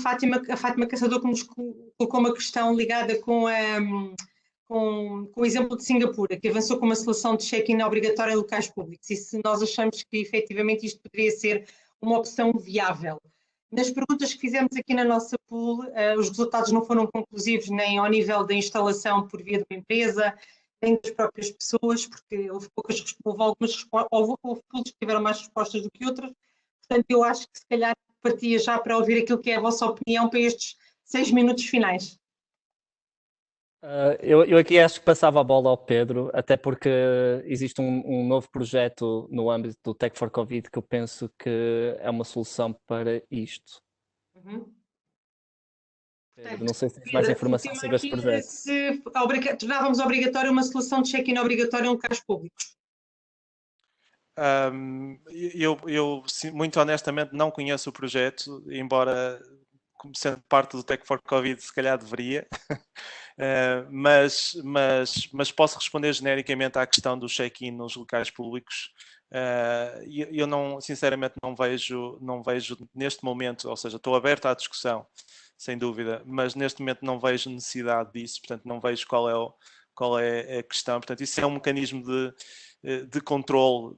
Fátima Caçador, que nos colocou uma questão ligada com o exemplo de Singapura, que avançou com uma solução de check-in obrigatória em locais públicos, e se nós achamos que efetivamente isto poderia ser uma opção viável. Nas perguntas que fizemos aqui na nossa pool, os resultados não foram conclusivos nem ao nível da instalação por via de uma empresa, nem das próprias pessoas, porque houve pools que tiveram mais respostas do que outras. Portanto, eu acho que se calhar partia já para ouvir aquilo que é a vossa opinião para estes 6 minutos finais. Eu aqui acho que passava a bola ao Pedro, até porque existe um novo projeto no âmbito do Tech for Covid que eu penso que é uma solução para isto. Pedro, não sei se tens mais informação sobre este projeto. Se tornávamos obrigatório uma solução de check-in obrigatório em locais públicos. Eu, muito honestamente, não conheço o projeto, embora, sendo parte do Tech for Covid, se calhar deveria. Mas posso responder genericamente à questão do check-in nos locais públicos. Eu sinceramente não vejo neste momento, ou seja, estou aberto à discussão, sem dúvida, mas neste momento não vejo necessidade disso, portanto não vejo qual é a questão. Portanto, isso é um mecanismo de controle,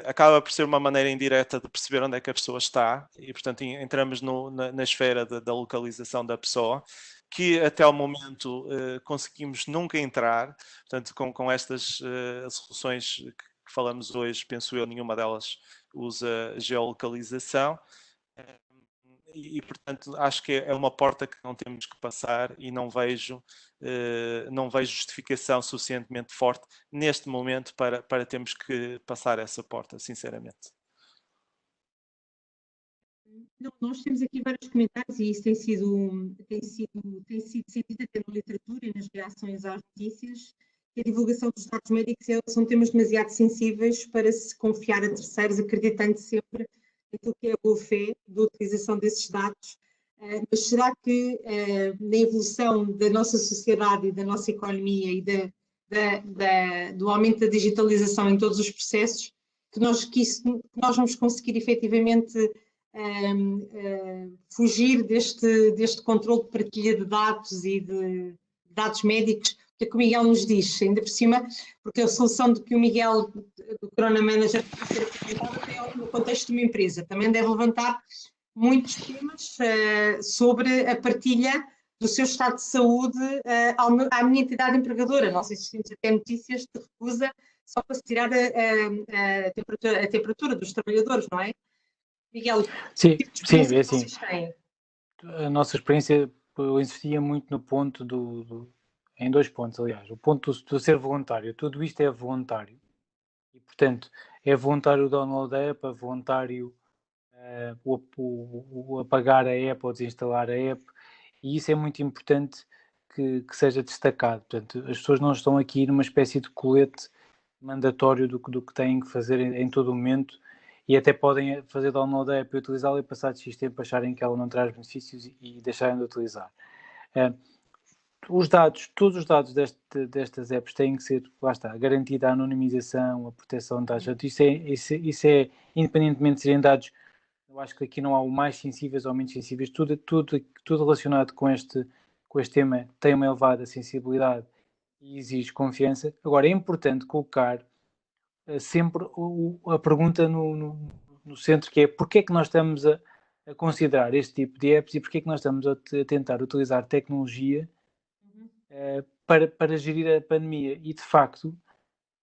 acaba por ser uma maneira indireta de perceber onde é que a pessoa está, e portanto entramos na esfera da localização da pessoa, que até ao momento conseguimos nunca entrar. Portanto, com estas soluções que falamos hoje, penso eu, nenhuma delas usa geolocalização. E, portanto, acho que é uma porta que não temos que passar, e não vejo justificação suficientemente forte neste momento para termos que passar essa porta, sinceramente. Não, nós temos aqui vários comentários, e isso tem sido sentido até na literatura e nas reações às notícias, que a divulgação dos dados médicos são temas demasiado sensíveis para se confiar a terceiros, acreditando sempre naquilo que é a boa fé da utilização desses dados. Mas será que na evolução da nossa sociedade e da nossa economia e do aumento da digitalização em todos os processos, que nós vamos conseguir efetivamente fugir deste controle de partilha de dados e de dados médicos, que o Miguel nos diz, ainda por cima, porque a solução do que o Miguel, do Corona Manager, é no contexto de uma empresa, também deve levantar muitos temas sobre a partilha do seu estado de saúde à minha entidade empregadora. Nós existimos até notícias de recusa só para se tirar a temperatura dos trabalhadores, não é? Miguel, sim, é assim. A nossa experiência, eu insistia muito no ponto em 2 pontos, aliás. O ponto do ser voluntário. Tudo isto é voluntário. E, portanto, é voluntário o download da app, é voluntário o apagar a app ou desinstalar a app. E isso é muito importante que seja destacado. Portanto, as pessoas não estão aqui numa espécie de colete mandatório do que têm que fazer em todo o momento, e até podem fazer download da app e utilizá-la, e passar de X tempo acharem que ela não traz benefícios e deixarem de utilizar. Todos os dados destas apps têm que ser, lá está, garantida a anonimização, a proteção de dados. Isso é, independentemente de serem dados, eu acho que aqui não há o mais sensíveis ou menos sensíveis, tudo relacionado com este tema tem uma elevada sensibilidade e exige confiança. Agora, é importante colocar sempre a pergunta no centro, que é porque é que nós estamos a considerar este tipo de apps e porque é que nós estamos a tentar utilizar tecnologia para gerir a pandemia. E, de facto,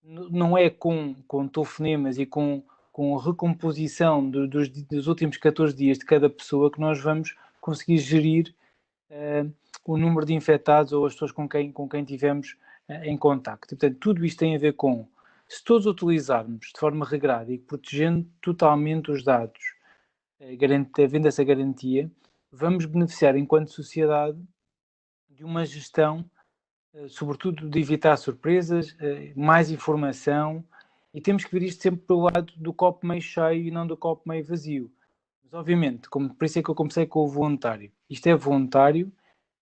não é com telefonemas e com recomposição dos últimos 14 dias de cada pessoa que nós vamos conseguir gerir o número de infectados ou as pessoas com quem tivemos em contacto. Portanto, tudo isto tem a ver com, se todos utilizarmos de forma regrada e protegendo totalmente os dados, havendo essa garantia, vamos beneficiar enquanto sociedade de uma gestão, sobretudo de evitar surpresas, mais informação, e temos que ver isto sempre pelo lado do copo meio cheio e não do copo meio vazio. Mas, obviamente, por isso é que eu comecei com o voluntário. Isto é voluntário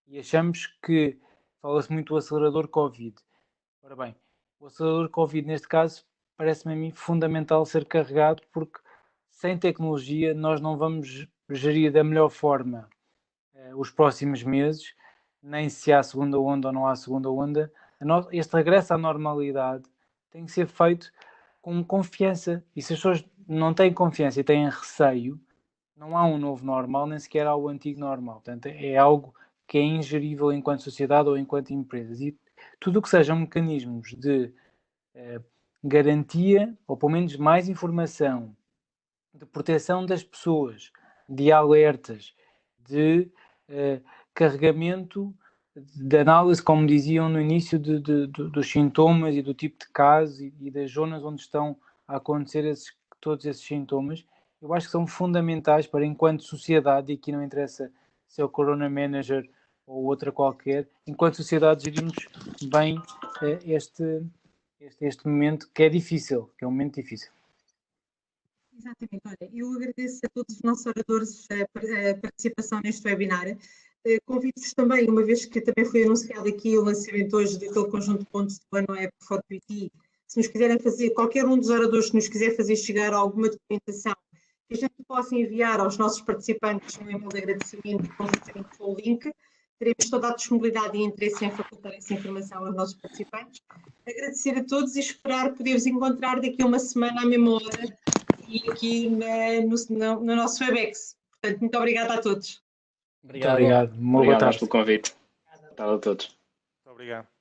e achamos que, fala-se muito do acelerador Covid. Ora bem, o acelerador Covid, neste caso, parece-me a mim fundamental ser carregado, porque sem tecnologia nós não vamos gerir da melhor forma os próximos meses, nem se há segunda onda ou não há segunda onda. Este regresso à normalidade tem que ser feito com confiança. E se as pessoas não têm confiança e têm receio, não há um novo normal, nem sequer há o antigo normal. Portanto, é algo que é ingerível enquanto sociedade ou enquanto empresas. E tudo o que sejam mecanismos de garantia, ou pelo menos mais informação, de proteção das pessoas, de alertas, de carregamento, de análise, como diziam no início, dos sintomas e do tipo de casos e das zonas onde estão a acontecer todos esses sintomas, eu acho que são fundamentais para, enquanto sociedade, e aqui não interessa se é o Corona Manager ou outra qualquer, enquanto sociedade gerirmos bem este momento que é difícil, que é um momento difícil. Exatamente, olha, eu agradeço a todos os nossos oradores a participação neste webinar. Convido-vos também, uma vez que também foi anunciado aqui o lançamento hoje daquele conjunto de pontos do ano App for PT, se nos quiserem fazer, qualquer um dos oradores que nos quiser fazer chegar alguma documentação que a gente possa enviar aos nossos participantes no e-mail de agradecimento, conjuntamente com o link, teremos toda a disponibilidade e interesse em facultar essa informação aos nossos participantes. Agradecer a todos e esperar poder-vos encontrar daqui a uma semana à mesma hora e aqui no nosso Webex. Portanto, muito obrigada a todos. Obrigado. Boa tarde. Pelo convite. Boa tarde a todos. Muito obrigado.